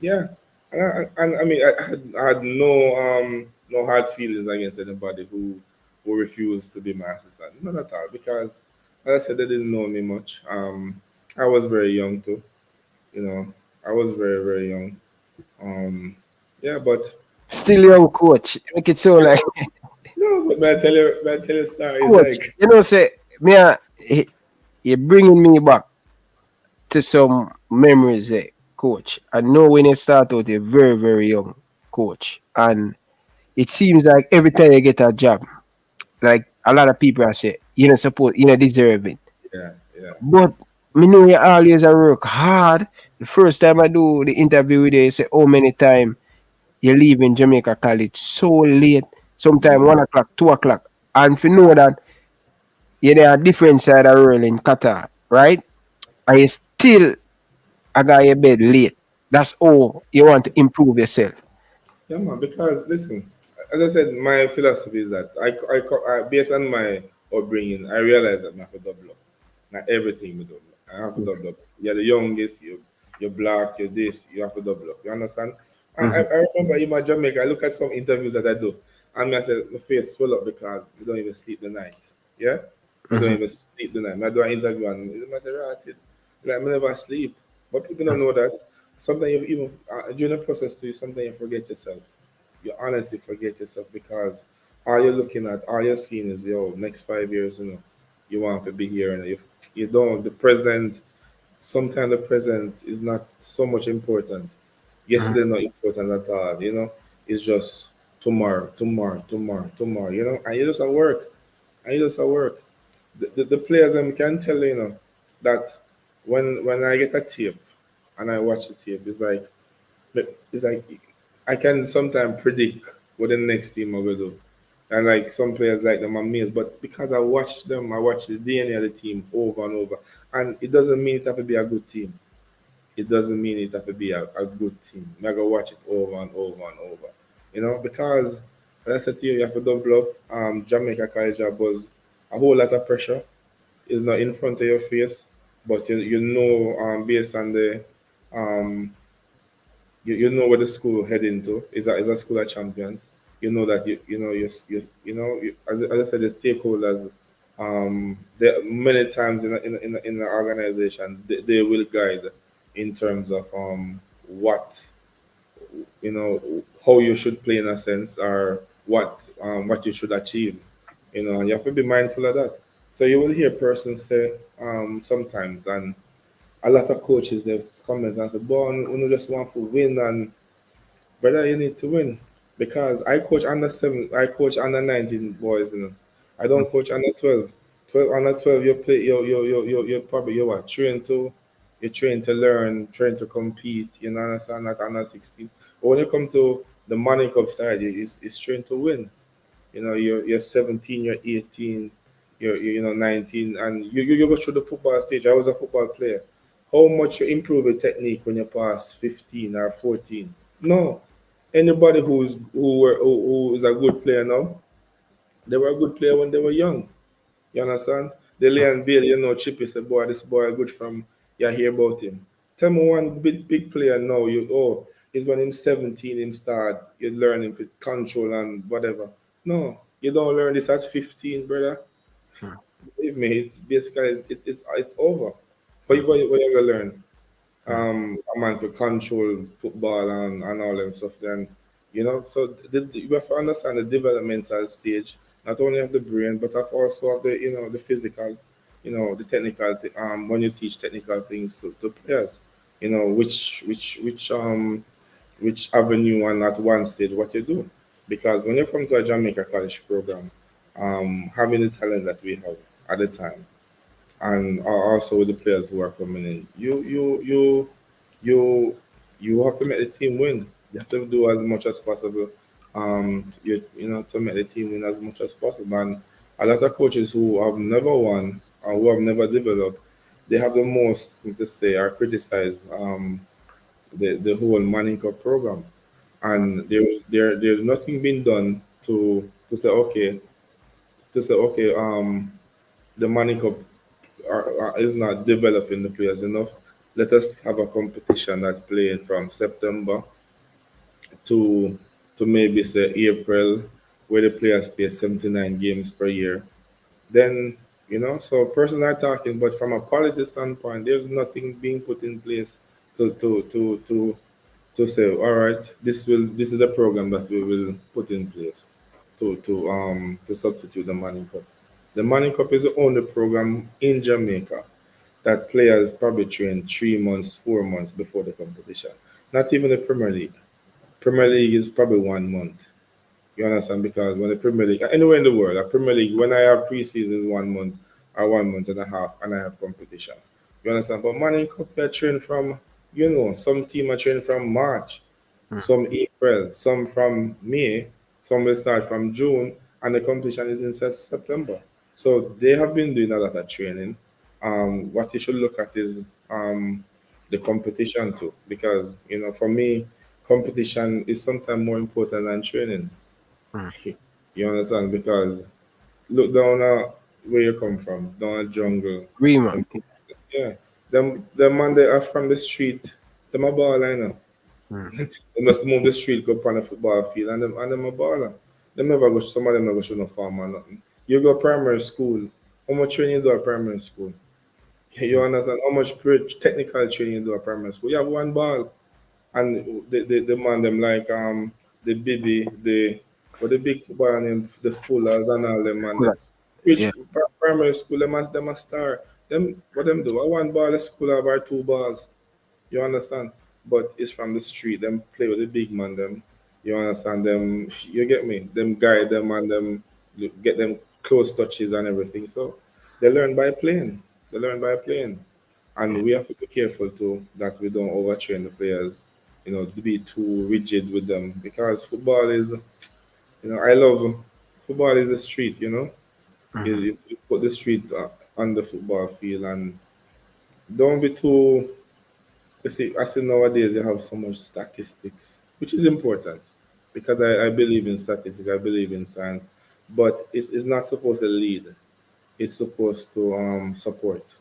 Yeah. And I mean, I had no hard feelings against anybody who refused to be my assistant. Not at all, because as I said, they didn't know me much. I was very young too. You know, I was very very young. Yeah, but Still young coach. Make it sound like no, but may I tell you a story. It's coach. like, Say me, you're bringing me back to some memories, coach. I know when you start out, you're very, very young, coach. And it seems like every time you get a job, like a lot of people are say, you know, support, you know, deserve it. yeah, yeah, But me know you always a work hard. The first time I do the interview with you, you say how many times you leave in Jamaica College so late, sometime 1 o'clock, 2 o'clock. And if you know that you're there a different side of the world in Qatar, right? And you still I got your bed late. That's all you want to improve yourself. yeah, man. Because listen, as I said, my philosophy is that based on my upbringing, I realize that I have to double up. Not everything we do. I have to double up. You're the youngest. You're black. You're this. You have to double up. You understand? Mm-hmm. I remember in my Jamaica, I look at some interviews that I do, and I said my face swell up because we don't even sleep the night. Yeah, we don't Mm-hmm. even sleep the night. I do an interview and I say, right, like I never sleep, but people don't know that. Sometimes you even during the process too, sometimes you forget yourself. You honestly forget yourself because all you're looking at, all you're seeing is next 5 years, you want to be here, and if you don't, the present. Sometimes the present is not so much important. Yesterday not important at all. It's just tomorrow, tomorrow, tomorrow, tomorrow. And you just at work, and you just at work. The players can tell that when I get a tape and I watch the tape, it's like I can sometimes predict what the next team are gonna do. And like some players like them are males, but because I watch them, I watch the DNA of the team over and over. And it doesn't mean it have to be a good team. It doesn't mean it have to be a good team. I go watch it over and over and over. Because as I said to you, you have to double up. Jamaica College was a whole lot of pressure. It's not in front of your face, but based on the um you know where the school heading to. Is a school of champions. you know that as I said, the stakeholders, there many times in the organization, they will guide in terms of what how you should play in a sense, or what you should achieve, and you have to be mindful of that. So you will hear persons say sometimes, and a lot of coaches they comment and say, "Boy, we just want to win, and brother, you need to win." Because I coach under 7, I coach under 19 boys. I don't coach under 12. 12 under 12, you play, you probably you are trained to, you train to learn, train to compete. You know, understand that under 16. But when you come to the money cup side, it's trained to win. You're 17, you're 18, you're 19, and you go through the football stage. I was a football player. How much you improve your technique when you pass 15 or 14? No. Anybody who is a good player now, they were a good player when they were young. You understand? The Leon Bailey, Chippy said, "Boy, this boy good from you hear about him." Tell me one big player now, he's when he's 17, him start, you learn him with control and whatever. No, you don't learn this at 15, brother. Believe me, it's basically it's over. What you gonna learn? A man to control football and all them stuff. Then, so you have to understand the developmental stage, not only of the brain, but of also of the physical, the technical. When you teach technical things to players, which avenue and at one stage what you do, because when you come to a Jamaica college program, having the talent that we have at the time, and also with the players who are coming in. You have to make the team win. You have to do as much as possible. To make the team win as much as possible. And a lot of coaches who have never won or who have never developed, they have the most to say or criticize the whole Manning Cup program. And there's nothing being done to say okay, the Manning Cup is not developing the players enough. Let us have a competition that's playing from September to maybe say April, where the players play 79 games per year. Then so persons are talking, but from a policy standpoint, there's nothing being put in place to say, all right, this is a program that we will put in place to substitute the Manning Cup. The Manning Cup is the only program in Jamaica that players probably train 3 months, 4 months before the competition. Not even the Premier League. Premier League is probably 1 month. You understand? Because when the Premier League, anywhere in the world, a Premier League, when I have pre-season is 1 month or 1 month and a half, and I have competition. You understand? But Manning Cup, they train from, some team are training from March, some April, some from May, some will start from June, and the competition is in September. So they have been doing a lot of training. What you should look at is the competition too, because for me, competition is sometimes more important than training. You understand? Because look down at where you come from, down at jungle. Rima. Yeah, them man they are from the street. Them a baller, They must move the street, go up on the football field, and them a baller. Them never go. Some of them never show no farm or nothing. You go primary school. How much training you do at primary school? You understand how much technical training you do at primary school? You have one ball, and the man them like the baby the big boy named the Fullers and all them and them. Yeah. Which primary school them a star. Them what them do? I one ball at school have our 2 balls. You understand? But it's from the street. Them play with the big man. Them, you understand? Them, you get me? Them guide them and them get them close touches and everything. So they learn by playing. They learn by playing, and we have to be careful too that we don't overtrain the players. To be too rigid with them, because football is. I love football is a street. You put the street on the football field, and don't be too. I see nowadays you have so much statistics, which is important, because I believe in statistics, I believe in science, but it's not supposed to lead. It's supposed to support,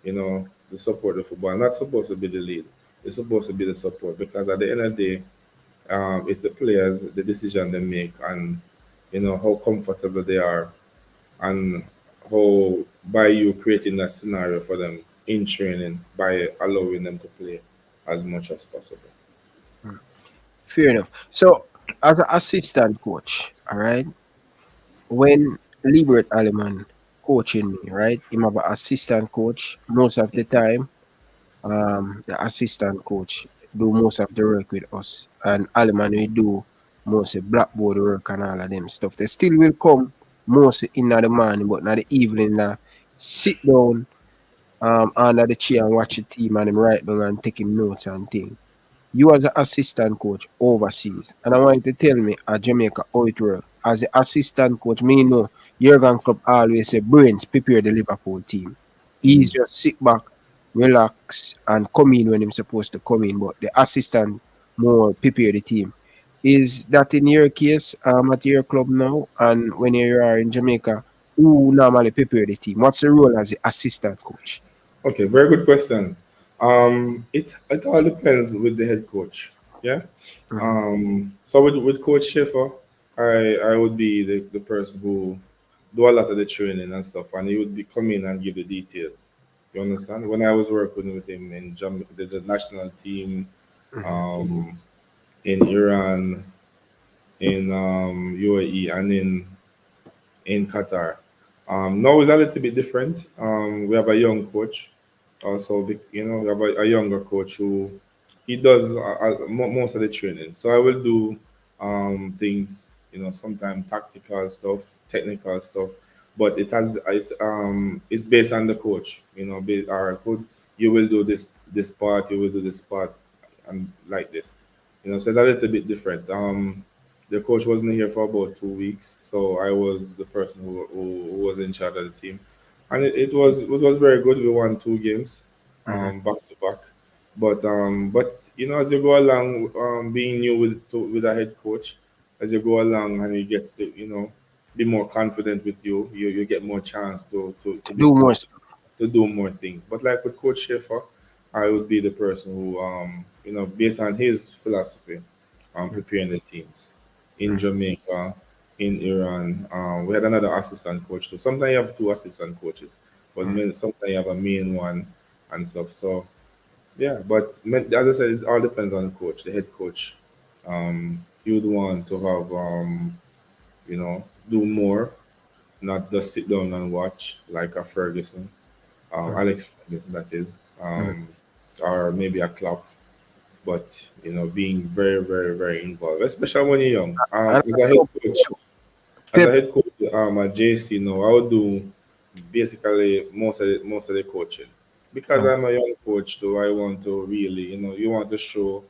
the support of football. Not supposed to be the lead. It's supposed to be the support, because at the end of the day, it's the players, the decision they make, and how comfortable they are, and how by you creating that scenario for them in training by allowing them to play as much as possible. Fair enough. So, as an assistant coach, all right, when Libert Alleman coaching me, right, him have an assistant coach most of the time. The assistant coach do most of the work with us, and Alleman will do most of blackboard work and all of them stuff. They still will come most in the morning, but not the evening. Sit down under the chair and watch the team and him write down and take him notes and things. You as an assistant coach overseas, and I want you to tell me at Jamaica how it works. As an assistant coach, me know Jurgen Klopp always say brains prepare the Liverpool team. He's just sit back, relax, and come in when he's supposed to come in, but the assistant more prepare the team. Is that in your case at your club now? And when you are in Jamaica, who normally prepare the team? What's the role as the assistant coach? Okay, very good question. It all depends with the head coach. Yeah. So with Coach Schaefer, I would be the person who do a lot of the training and stuff, and he would be come in and give the details. You understand? When I was working with him in the national team, in Iran, in UAE, and in Qatar. Now it's a little bit different. We have a young coach, also we have a younger coach who he does most of the training. So I will do things, sometimes tactical stuff, technical stuff, but it's based on the coach. All right, coach, you will do this part, you will do this part, and like this. So it's a little bit different. The coach wasn't here for about 2 weeks, so I was the person who was in charge of the team, and it was very good. We won 2 games, back to back. But as you go along, being new with a head coach, as you go along and he gets to be more confident with you get more chance to Do become more stuff. to do more things. But like with Coach Schaefer, I would be the person who based on his philosophy, preparing the teams in Jamaica, in Iran. We had another assistant coach too. Sometimes you have 2 assistant coaches, but sometimes you have a main one and stuff. So yeah, but as I said, it all depends on the coach, the head coach. You would want to have do more, not just sit down and watch like a Ferguson, Alex Ferguson that is, or maybe a Klopp, but being very, very, very involved, especially when you're young. And As a head coach, Pep, at JC, I would do basically most of the coaching because I'm a young coach too. I want to really, you want to show,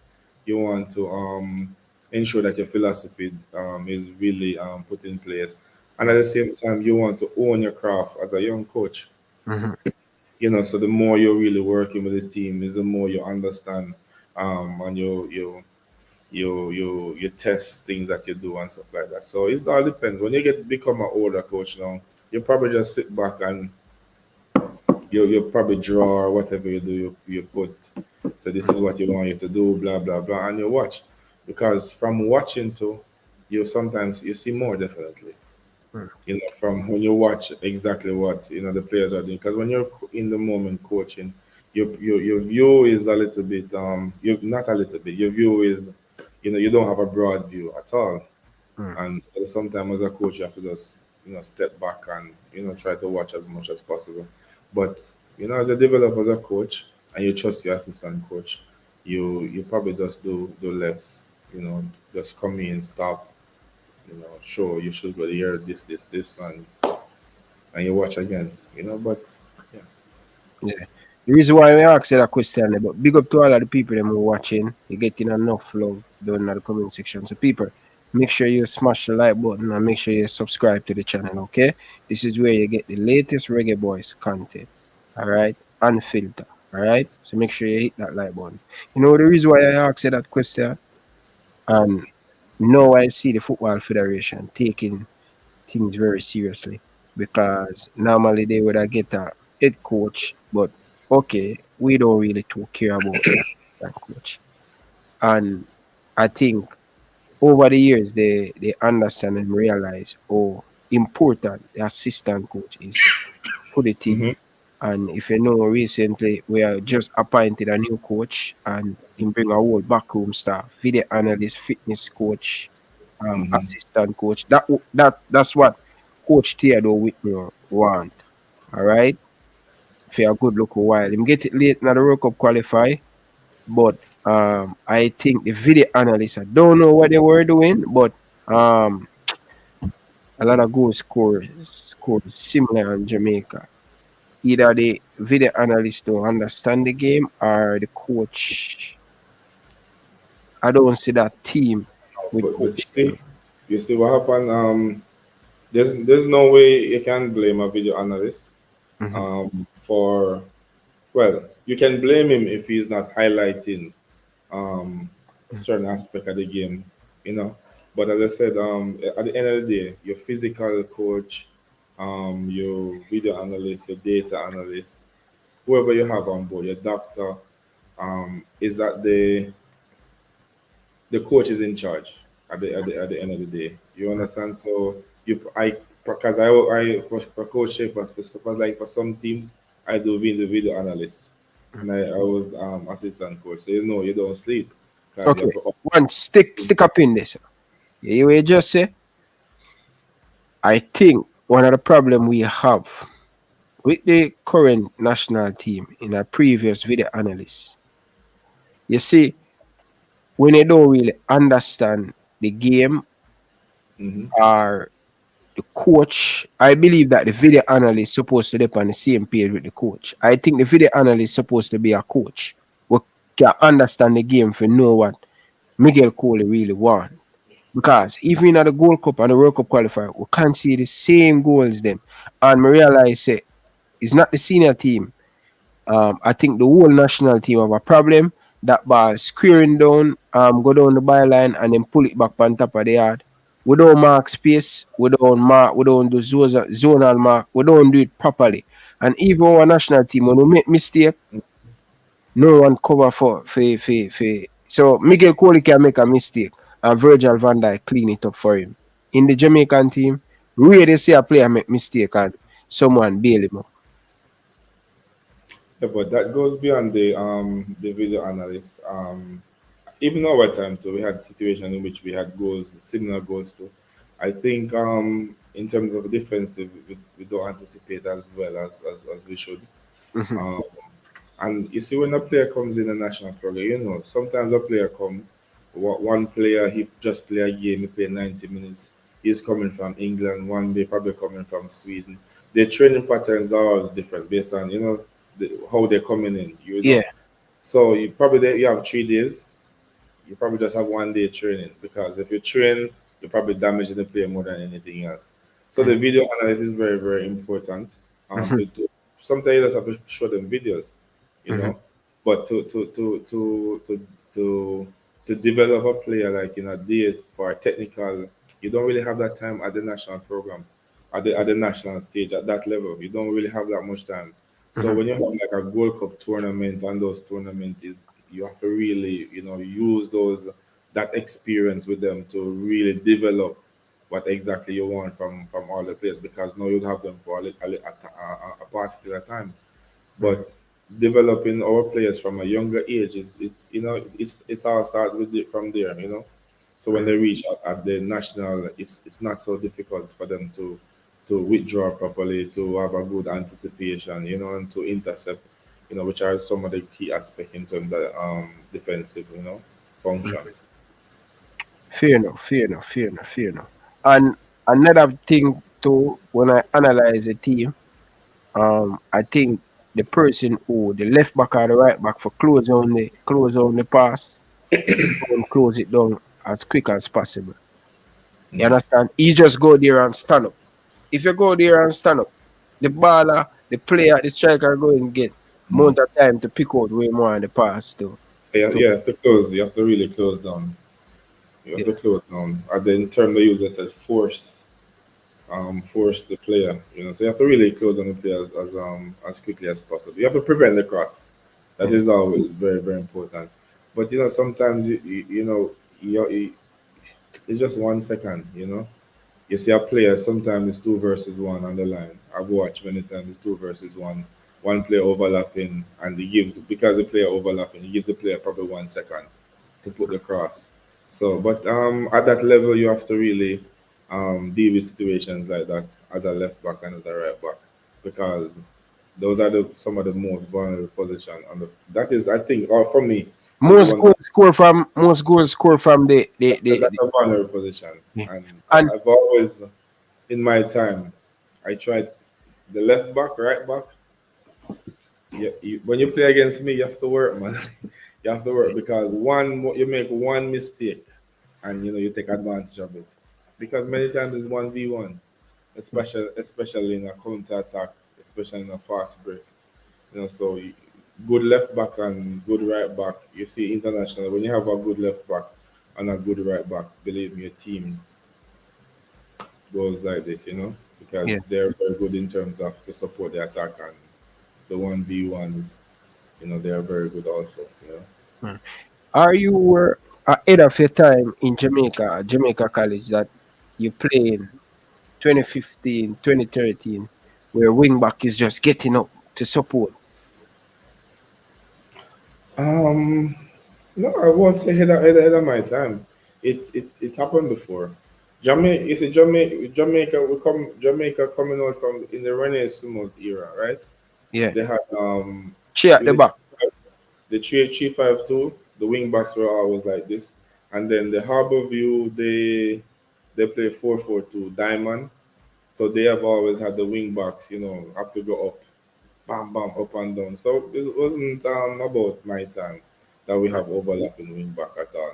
you want to ensure that your philosophy is really put in place, and at the same time, you want to own your craft as a young coach. So the more you're really working with the team, is the more you understand, and you test things that you do and stuff like that. So it all depends. When you become an older coach now, you probably just sit back and you probably draw or whatever you do. You put, so this is what you want you to do, blah blah blah, and you watch, because from watching to you sometimes you see more definitely. From when you watch exactly what the players are doing, because when you're in the moment coaching, your view is a little bit you not a little bit, your view is you don't have a broad view at all. And so sometimes as a coach you have to just step back and try to watch as much as possible. But as a developer, as a coach, and you trust your assistant coach, you probably just do less, just come in, stop, show you should go here, this, and you watch again, but yeah. yeah. The reason why we ask you that question, but big up to all of the people that are watching. You're getting enough love down in the comment section. So people, make sure you smash the like button and make sure you subscribe to the channel, okay? This is where you get the latest Reggae Boyz content, all right? Unfiltered, all right? So make sure you hit that like button. The reason why I asked you that question, and now I see the Football Federation taking things very seriously, because normally they would have get a head coach, but okay, we don't really too care about that coach. And I think over the years, they understand and realize how important the assistant coach is to the team. Mm-hmm. And if you know, recently we are just appointed a new coach, and he bring a whole backroom staff, video analyst, fitness coach, Mm-hmm. assistant coach. That's what Coach Theodore Whitney want. All right, for a good look a while. Him get it late in the World Cup qualify, but I think the video analysts, I don't know what they were doing, but um a lot of goals scored similar in Jamaica. Either the video analyst don't understand the game or the coach. I don't see that team with But Coach Taylor. you see what happened. There's no way you can blame a video analyst Mhm, for, well, you can blame him if he's not highlighting a mhm, certain aspect of the game, you know. But as I said, at the end of the day, your physical coach, your video analyst, your data analyst, whoever you have on board, your doctor, is that the coach is in charge at the end of the day. You understand? So because I for coach for like for some teams I do video analyst, mhm. and I was assistant coach. So you know you don't sleep because you Okay, have to one stick up in this. You will just say, I think one of the problem we have with the current national team in a previous video analyst, you see, when they don't really understand the game mm-hmm, or the coach, I believe that the video analyst supposed to be on the same page with the coach. I think the video analyst supposed to be a coach who can understand the game for know what Miguel Coley really want. Because even at the Gold Cup and the World Cup qualifier, we can't see the same goals them. And I realize it's not the senior team. I think the whole national team have a problem. That by squaring down, go down the byline and then pull it back on top of the yard. We don't mark space, we don't do zonal mark, we don't do it properly. And even our national team, when we make mistake, no one cover for. So Miguel Coley can make a mistake and Virgil van Dijk clean it up for him. In the Jamaican team, rarely see a player make mistake and someone bail him up. yeah, but that goes beyond the video analyst. Even our time too, we had situation in which we had goals, similar goals too. I think in terms of defensive, we don't anticipate as well as we should. Mhm, Um, and you see, when a player comes in a national program, you know, sometimes a player comes, one player, he just play a game, he play 90 minutes. He's coming from England, one day probably coming from Sweden. Their training patterns are always different based on, you know, how they're coming in, you yeah. know. So you have 3 days, you probably just have 1 day training because if you train, you're probably damaging the player more than anything else. So the Mhm, video analysis is very, very important. mhm, To sometimes you just have to show them videos, you mhm, know, but to to develop a player like in a day for a technical, you don't really have that time at the national program, at the national stage at that level. You don't really have that much time. So mhm, when you have like a Gold Cup tournament and those tournaments, you have to really, you know, use those that experience with them to really develop what exactly you want from all the players because now you'd have them for a particular time. mhm, But developing our players from a younger age is it's you know it's all start with it from there, you know. So when mhm, they reach at the national, it's not so difficult for them to withdraw properly, to have a good anticipation, you know, and to intercept, you know, which are some of the key aspects in terms of defensive, you know, mhm. functions. Fair enough, fair enough, fair enough, fair enough. And another thing too, when I analyze a team, I think the person who the left back or the right back for close on the pass, don't close it down as quick as possible. You Mm. understand? You just go there and stand up. If you go there and stand up, the baller, the player, the striker are going to get Mm. amount of time to pick out way more on the pass Yeah, to yeah, you have to close. You have to really close down. You have yeah. to close down. And then term they use, they said force the player. You know, so you have to really close on the player as quickly as possible. You have to prevent the cross. That Mhm, is always very, very important. But you know, sometimes you know you, it's just 1 second, you know. You see a player, sometimes it's 2 versus 1 on the line. I've watched many times it's 2 versus 1. One player overlapping, and he gives, because the player overlapping, he gives the player probably 1 second to put the cross. So, but at that level, you have to really deal with situations like that as a left back and as a right back, because those are some of the most vulnerable position on the. That is, I think, or for me, is Most one. goals score from That's a vulnerable position, yeah. and And I've always, in my time, I tried the left back, right back. When you play against me, you have to work, man. You have to work, because you make one mistake, and you take advantage of it. Because many times it's 1v1, especially in a counter attack, especially in a fast break. So good left back and good right back. You see, internationally, when you have a good left back and a good right back, believe me, your team goes like this, yeah. because they're very good in terms of to support the attack, and the 1v1s, they are very good also. Mm. Are you were ahead of your time in Jamaica, at Jamaica College, that you play in 2015, 2013, where Wingback is just getting up to support? Um, no, I won't say ahead of my time. It happened before. Jamaica, you see, Jamaica coming out from in the Renaissance era, right? Yeah. They had Cheer at with the back. the 3-3-5-2. The wing backs were always like this, and then the Harbour View, they play 4-4-2 diamond. So they have always had the wing backs, have to go up, bam, bam, up and down. So it wasn't about my time that we have overlapping wing back at all.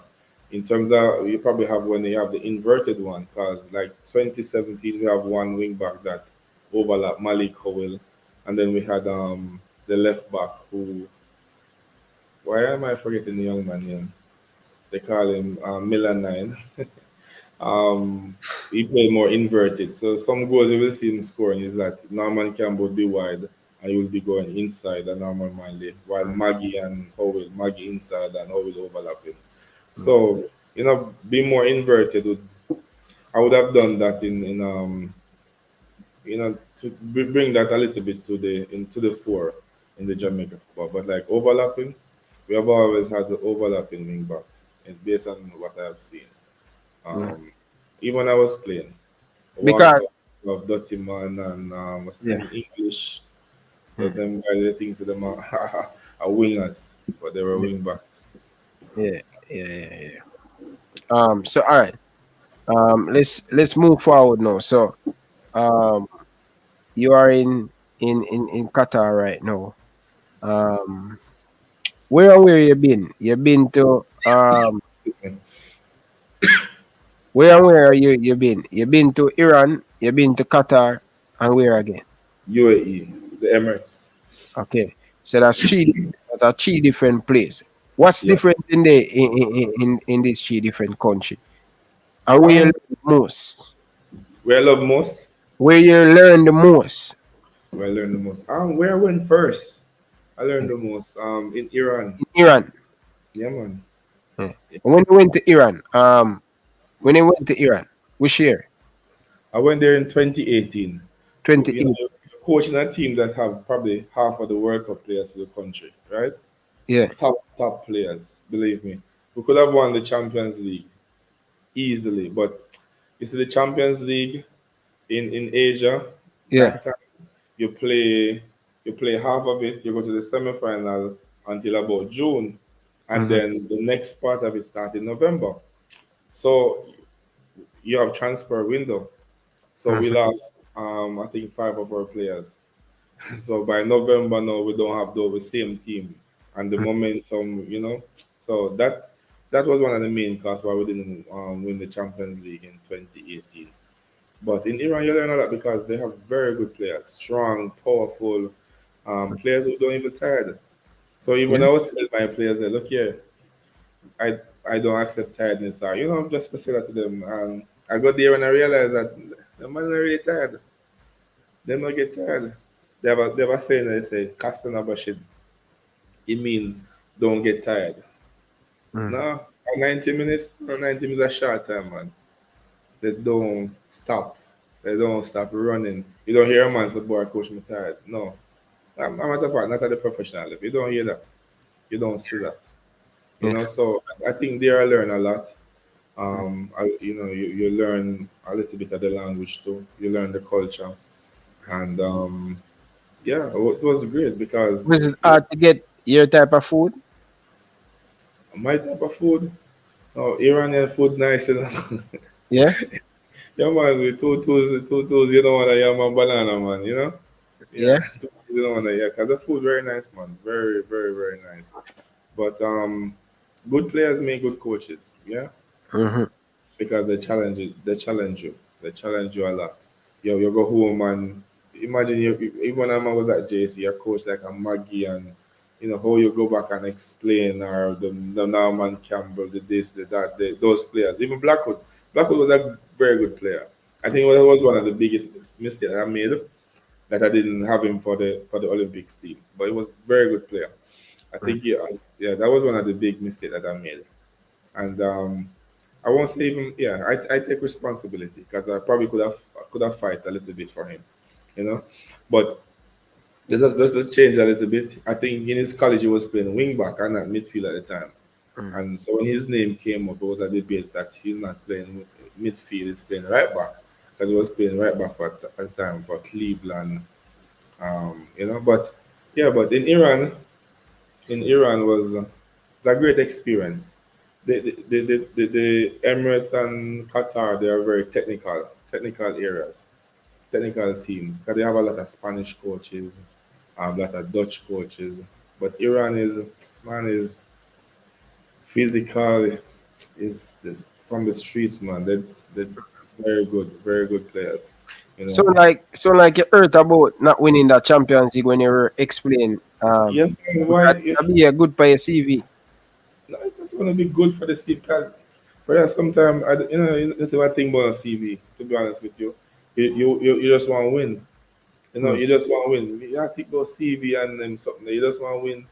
In terms of, you probably have when you have the inverted one, because like 2017, we have one wing back that overlap Malik Howell, and then we had the left back who, why am I forgetting the young man name? They call him Milan 9. Um, he played more inverted. So some goals you will see him scoring is that Norman Campbell be wide and he will be going inside and Norman Manley, while Maggie inside and Howell overlapping. So, be more inverted. I would have done that to bring that a little bit into the fore in the Jamaica football. But like overlapping, we have always had the overlapping wing backs, and based on what I have seen. Yeah. Um, Even when I was playing, I Because walked of Dirty Man and what's the yeah, name in English? yeah, But them guys, they think them are wingers, but they were wing backs. yeah, yeah. So all right. Let's move forward now. So um you are in Qatar right now. Um where you been? You been to Excuse me. where you been? You been to Iran, you been to Qatar, and where again? UAE, the Emirates. Okay. So that's three different places. What's Yeah. different in in these three different countries? And where you Um, learn the most? where I love most, Where you learn the most? where I learned the most. Where I went first, I learned the most. In Iran. In Iran. Yeah, man. Yeah. When you went to Iran, when you went to Iran, which year? I went there in 2018. You know, 28. you're coaching a team that have probably half of the World Cup players in the country, right? Yeah, Top players, believe me. We could have won the Champions League easily, but you see the Champions League in Asia, yeah. that time you play you play half of it, you go to the semi-final until about June, and Hmm. then the next part of it starts in November. So you have transfer window. So we Hmm. lost I think five of our players. So by November now we don't have the same team and the momentum, So that was one of the main causes why we didn't win the Champions League in 2018. But in Iran, you learn a lot because they have very good players, strong, powerful players who don't even tired. So even Yeah. I was telling my players, look here, I I don't accept tiredness, or just to say that to them. I got there and I realized that the man are really tired. They don't get tired. They have a saying that they say, Kastana Bashid. It means don't get tired. Mm. No, 90 minutes, 90 minutes a short time, man. They don't stop. They don't stop running. You don't hear a man say, boy, coach, me tired. No. I'm matter of fact, not at the professional level. You don't hear that. You don't see that. You Yeah. know, so I think there I learn a lot. You learn a little bit of the language too. You learn the culture. And yeah, it was great because Was it hard to get your type of food? my type of food, oh, Iranian food nice, you know. Yeah. Yeah, man, with two toes, you don't want to yam and banana, man, you know? Yeah, Yeah. you don't want to, yeah, because the food very nice, man. Very, very, very nice. But good players make good coaches, yeah? Mm-hmm. Because they challenge you a lot. You go home and imagine even when I was at JC, your coach like a Maggie and how you go back and explain or the Norman Campbell, the this, the that, those players. Even Blackwood. Blackwood was a very good player. I think it was one of the biggest mistakes I made that I didn't have him for the Olympics team. But he was a very good player. I think yeah, that was one of the big mistakes that I made. And I won't say even yeah. I take responsibility because I probably could have fight a little bit for him, you know. But let's change a little bit. I think in his college he was playing wingback and not midfield at the time. Mm. And so when his name came up, it was a debate that he's not playing midfield, he's playing right back because he was playing right back at the time for Cleveland. But yeah, but in Iran was a great experience. The Emirates and Qatar, they are very technical areas, technical teams because they have a lot of Spanish coaches, a lot of Dutch coaches. But Iran is physical, is from the streets, man. They're very good players. You So know. like you heard about not winning that Champions League when you were explaining. Yeah, why? That'd be a good for your CV. No, it's gonna be good for the CV because, but sometimes that's what I think about a CV. To be honest with you, you just want to win. Mm. You just want to win. You have to think about CV and then something. You just want to win.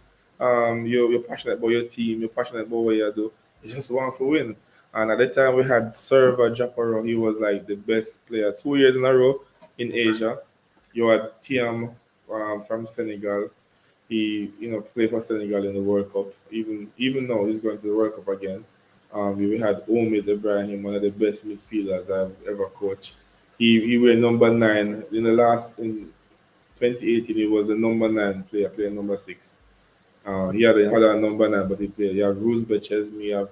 You're passionate about your team. You're passionate about what you do. You just want to win. And at the time we had Server Japaro. He was like the best player 2 years in a row in Asia. You had Tiam from Senegal. He, played for Senegal in the World Cup. Even now he's going to the World Cup again. We had Omid Ibrahim, one of the best midfielders I've ever coached. He were number 9 in 2018. He was the number 9 player, playing number 6. He had a number 9, but he played. You have Ruz Bechesmi, you have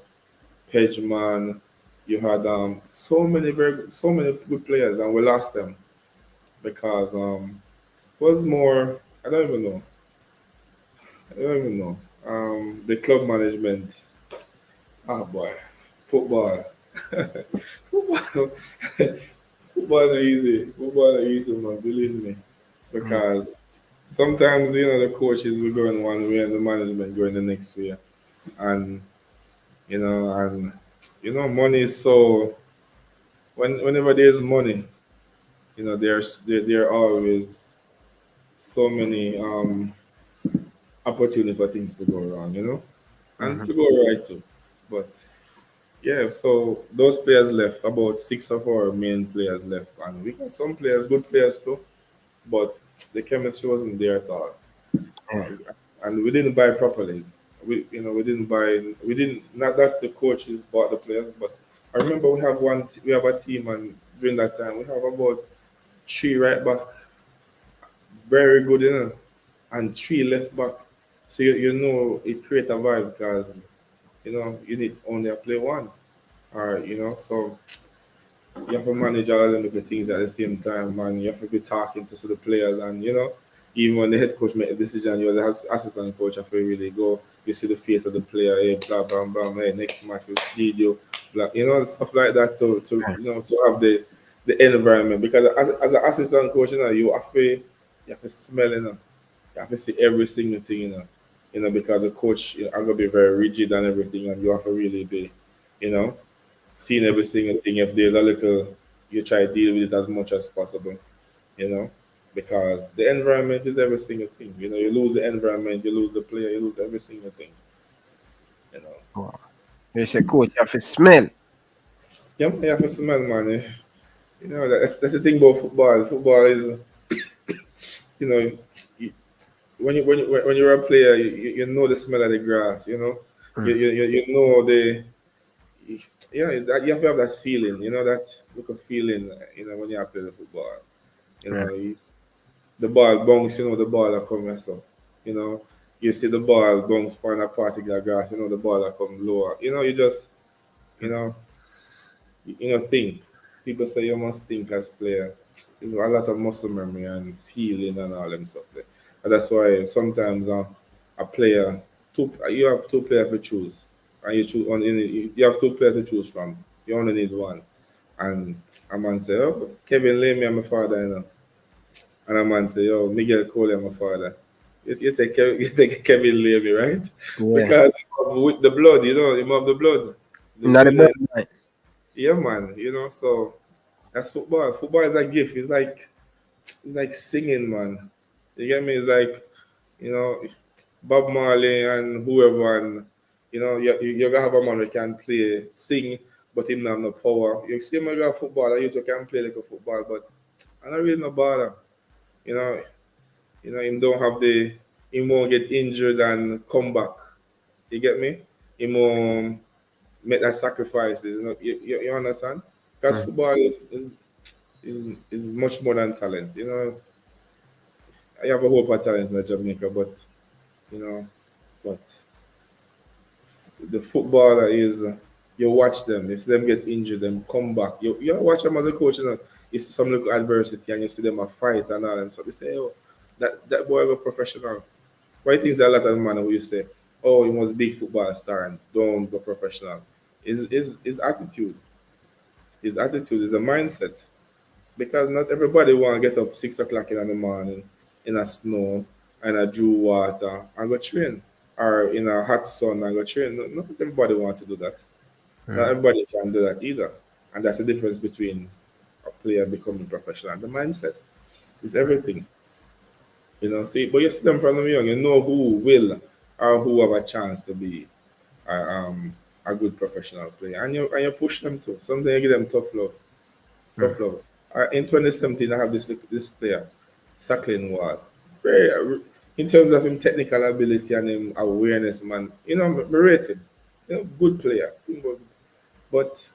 Pejman. You had so many good players, and we lost them because it was more. I don't even know. I don't even know. The club management. Ah, boy, football. Football. Football not easy. Football not easy, man. Believe me, Mm. because sometimes the coaches will go in one way and the management go in the next way, and money is so. Whenever there's money, there are always so many opportunity for things to go wrong, and Mhm. to go right too. But yeah, so those players left. About 6 of our main players left, and we got some players, good players too, but the chemistry wasn't there at all. Yeah. Uh, and we didn't buy properly. We didn't buy. We didn't. Not that the coaches bought the players, but I remember we have a team, and during that time we have about 3 right back, very good, and 3 left back. So it create a vibe because you need only a play one, or so you have to manage all of them little things at the same time, and you have to be talking to the players, and even when the head coach make a decision, you're the assistant coach have to really go. You see the face of the player, hey, blah blah blah. Hey, next match with video, blah, stuff like that to have the environment because as an assistant coach, you have to smell, you have to see every single thing, because a coach, I'm gonna be very rigid and everything, and you have to really be, you know seeing every single thing. If there's a little, you try to deal with it as much as possible, you know, because the environment is every single thing. You lose the environment, you lose the player, you lose every single thing, you know. Wow. They say, coach, you have to smell. Yeah, man, you have to smell, man. You know, that's the thing about football. Football is, you know, you, when you're a player, you know the smell of the grass. You know, Mm. you know the yeah, that you have to have that feeling. You know that look of feeling. You know when you play the football. You Yeah. know the ball bounce. You know the ball that come so. You know you see the ball bounce on a particular grass. You know the ball that come lower. You know you just you know think. People say you must think as player. There's a lot of muscle memory and feeling and all them stuff there. And that's why sometimes a player, you have two players to choose, and you choose you have two players to choose from. You only need one. And a man say, "Oh, Kevin Lamy, I'm my father," you know. And a man say, "Oh, Miguel Coley, I'm my father." You take Kevin Lamy, right? Yeah. Because with the blood, you know, him have the blood, the Not about winning. mine. Yeah, man. You know, so that's football. Football is a gift. It's like singing, man. You get me? It's like you know Bob Marley and whoever, and you gotta have a man who can play, sing, but him not have no power. You see, my guy football, you two can play like a football, but I don't really no bother. You know, him don't have he won't get injured and come back. You get me? He won't make that sacrifices. You understand? Because Mm. football is much more than talent. You know, I have a hope of talent in Jamaica, but you know, but the footballer is you watch them, you see them get injured, them come back. You watch them as a coach, you see some little adversity and you see them a fight and all and so they say, oh, that boy is a professional. Why things a lot of man who you say, oh, he was a big football star and don't go professional. His attitude. His attitude is a mindset. Because not everybody want to get up 6 o'clock in the morning in a snow and a dew water and go train, or in a hot sun and go train. Not everybody want to do that. Not Mm. everybody can do that either. And that's the difference between a player becoming professional and the mindset. It's everything. See, but you see them from them young, you know who will or who have a chance to be a, um, a good professional player. And you push them to. Sometimes you give them tough love. Mm. Tough love. In 2017, I have this player, Sacklin Ward. Very, in terms of him technical ability and him awareness, man. I rate him. Good player. But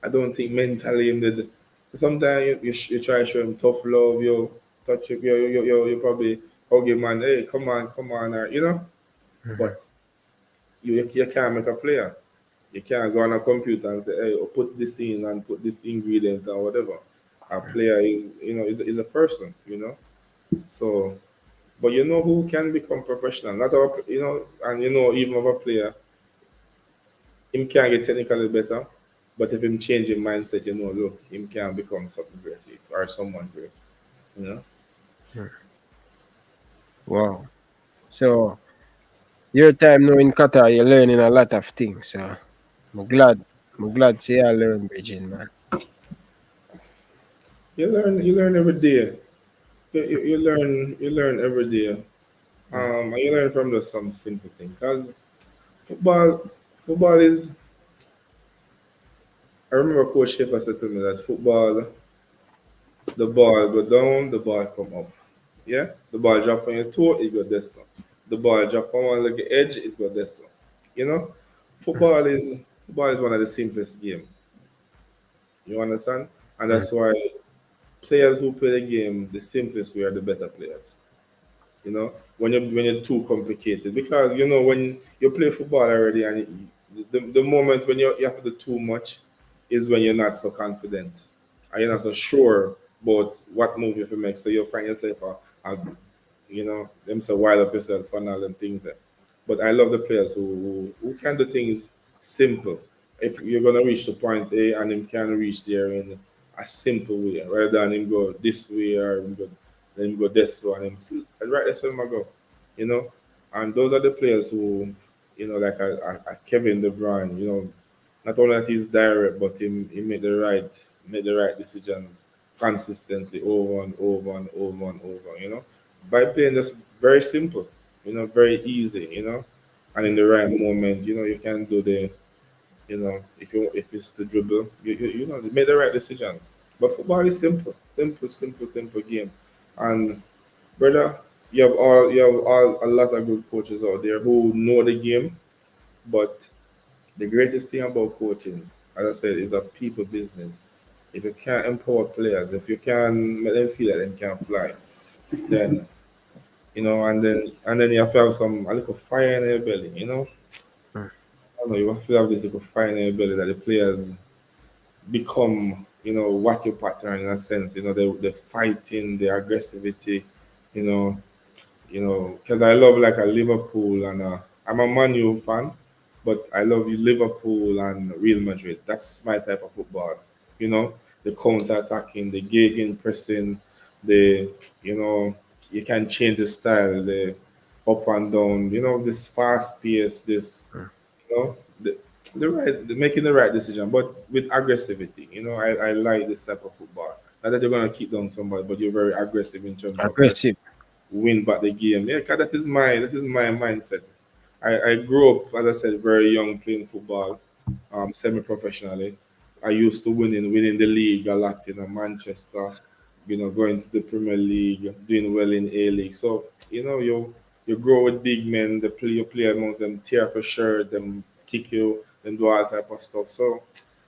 I don't think mentally him did. Sometimes you try to show him tough love. You touch him. You probably hug him and hey, come on, or, Mhm. But you can't make a player. You can't go on a computer and say, hey, put this in and put this ingredient or whatever. A player is a person. So, but you know who can become professional? Not our, and even of a player, him can get technically better. But if him change his mindset, look, him can become something great or someone great. You know. Mm. Wow. So your time now in Qatar, you're learning a lot of things. So I'm glad to see you learn, Bridging, man. You learn every day. You learn every day. Mm. And you learn from just some simple thing. Cause football, football is. I remember Coach Schiffer said to me that football, the ball go down, the ball come up. Yeah, the ball drop on your toe, it go this one. The ball drop on one like edge, it go this one. You know, Mm. football is one of the simplest game. You understand? And Mm. that's why players who play the game the simplest way are the better players. When you're too complicated, because when you play football already and the moment when you have to do too much is when you're not so confident and you're not so sure about what move you have to make, so you'll find yourself them so wild up yourself and all them things there. But I love the players who can do things simple. If you're gonna reach the point A and him can reach there in a simple way, rather than him go this way or him go this way and him see right, that's where him go. You know? And those are the players who, like a Kevin De Bruyne, not only that he's direct, but he make the right decisions consistently over and over and over and over. By playing just very simple, very easy, and in the right moment, you can do You know, if it's to dribble, you know, they made the right decision. But football is simple, simple game. And brother, you have all a lot of good coaches out there who know the game. But the greatest thing about coaching, as I said, is a people business. If you can't empower players, if you can make them feel like they can fly, then and then you have to have some a little fire in your belly. mm, I don't know, you have to have this little fire in your belly that the players become, what your pattern in a sense. The fighting, the aggressivity, you know, because I love like a Liverpool and I'm a Man U fan, but I love Liverpool and Real Madrid. That's my type of football. You know, the counter attacking, the gegen pressing, the you know, you can change the style, the up and down. This fast pace, this mm. you know, making the right decision, but with aggressivity. I like this type of football. Not that you're gonna keep down somebody, but you're very aggressive in terms of trying Aggressive. win back the game. Yeah, 'cause that is my mindset. I grew up, as I said, very young playing football, semi-professionally. I used to winning the league a lot, Manchester, going to the Premier League, doing well in A League. So, you grow with big men, you play amongst them, tear for sure, them kick you, them do all type of stuff. So,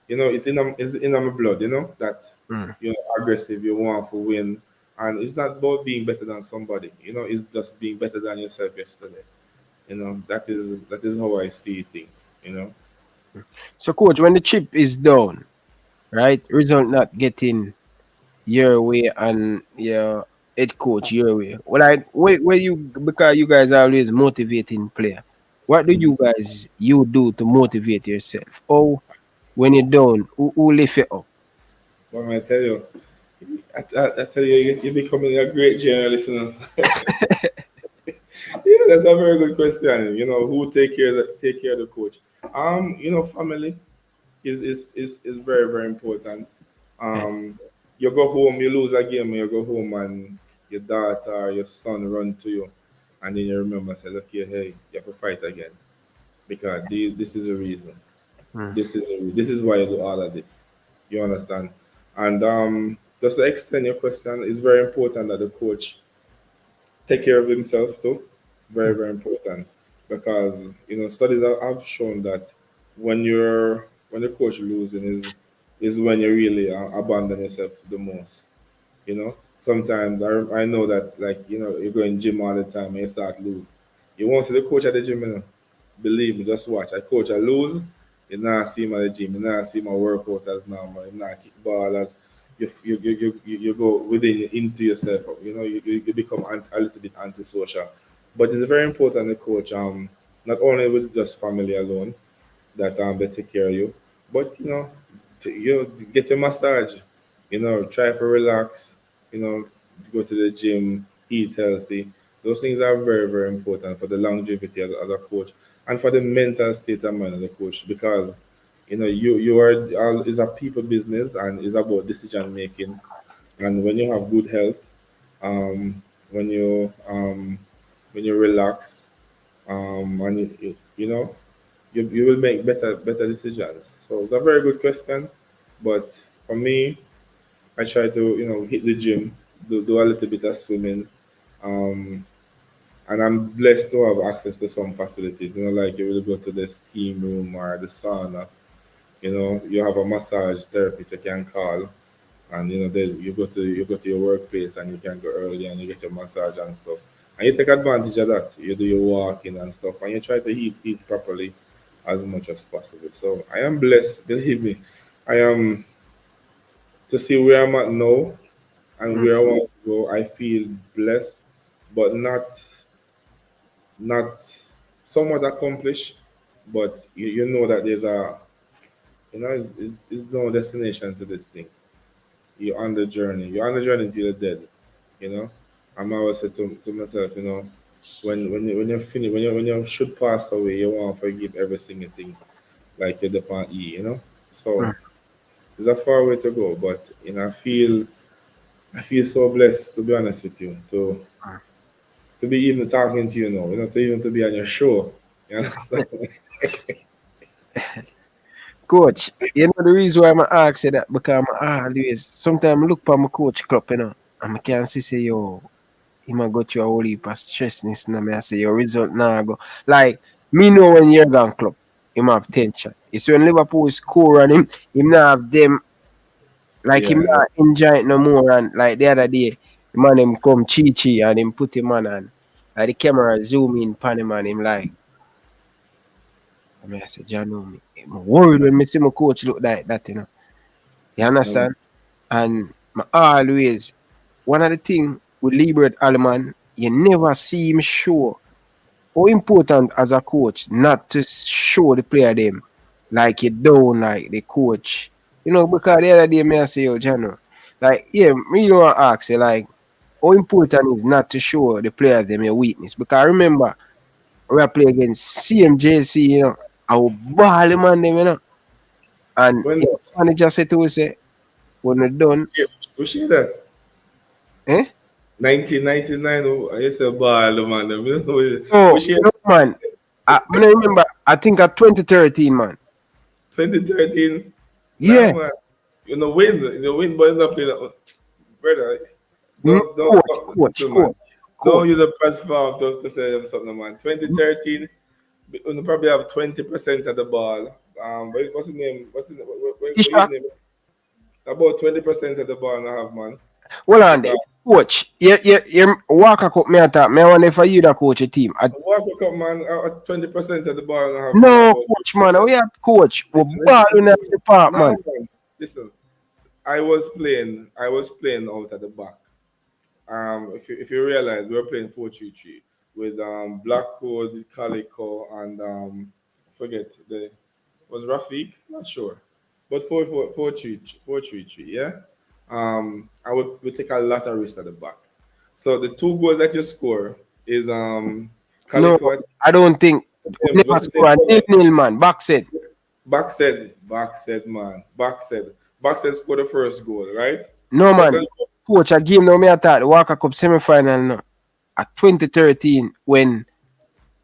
it's in my blood, that Mm. aggressive, you want to win. And it's not about being better than somebody, it's just being better than yourself yesterday. That is how I see things. So, coach, when the chip is down, right? Result not getting your way and your head coach your way. Well, where you because you guys are always motivating player. What do you do to motivate yourself? Or when you're down, who lift it up? What may I tell you? I tell you, you're becoming a great journalist. Yeah, that's a very good question. Who take care of the coach? Family is very, very important. Um, you go home, you lose a game, you go home and your daughter, your son run to you, and then you remember, say, look here, hey, you have to fight again because this is the reason. Mm. This is why you do all of this. You understand? And just to extend your question, it's very important that the coach take care of himself too. Very, very important because studies have shown that when the coach losing is when you really abandon yourself the most. Sometimes I know that, like, you're going gym all the time and you start lose. You won't see the coach at the gym. Believe me, just watch. I lose, you not see him at the gym, you not see my workout as normal, you not kick ball as you go within into yourself. You become a little bit antisocial. But it's very important the coach not only with just family alone that they take care of you, but get a massage, try to relax, go to the gym, eat healthy. Those things are very, very important for the longevity as a coach and for the mental state of mind of the coach because you are all is a people business and is about decision making. And when you have good health, um, when you relax, and you will make better decisions. So it's a very good question, but for me, I try to hit the gym, do a little bit of swimming, um, and I'm blessed to have access to some facilities. Like you will go to the steam room or the sauna. You have a massage therapist you can call, and then you go to your workplace and you can go early and you get your massage and stuff. And you take advantage of that. You do your walking and stuff, and you try to eat properly as much as possible. So I am blessed, believe me. I am to see where I'm at now and Mm. where I want to go. I feel blessed, but not somewhat accomplished. But you know that there's it's no destination to this thing. You're on the journey. You're on the journey till you're dead. You know, I'm always say to myself, when you're finished, when you should pass away, you want to forgive every single thing, like you're the pan E. So Mm. it's a far way to go, but I feel so blessed, to be honest with you, to be even talking to you now, to even to be on your show. You understand? Coach, you know the reason why I'm asking that because I'm always sometimes I look for my coach club, you know, and I can see say yo, he might go through a whole heap of stressness and I say your result now go. Like me know when you're gone club, him have tension. It's when Liverpool score on him not have them like him Yeah. not enjoy it no more and like the other day, the man him come chi and him put him on and like the camera zoom in pan him and him like I mean I say John know me. I'm worried when me see my coach look like that, you know. You No, understand? And my always one of the things with Liebert Alleman, you never see him show how important as a coach not to show the player them like you don't like the coach. You know, because the other day me I say, yo, Jano, like, yeah, me you know I ask you, like, how important is not to show the players them your weakness. Because I remember we are playing against CMJC, you know, I will ball him on them, you know. And when the manager said to us, say, when we're done, we see that eh? 1999. I used to ball man. No, We see no man. I don't remember, I think at 2013, man. 2013. Nah, Yeah. man. You know, win, but not play that. Brother, Mm, listen, man. coach. Don't use a platform to say them something, man. 2013, you probably have 20% of the ball. What's the name? What his Isha, name? About 20% of the ball I have, man. hold on there. Because Coach, you walk a cup me attack. Me I wonder if you the coach a team. Walker Cup, man, 20% of the ball I have, man. No, About coach, man. 20%. We have coach. We ball in the Now, department. man, listen. I was playing out at the back. If you realize, we were playing 4-3-3 with Black Code, Calico, and forget the was Rafiq, not sure, but 4-3-3, yeah. I would we take a lot of risks at the back. So the two goals that you score is No, Calico. I don't think. We never What's the name? score a nil, man. Back said. Back said scored the first goal, right? The No, man. second Coach, a game now me attack the Walker Cup semi-final now. At 2013 when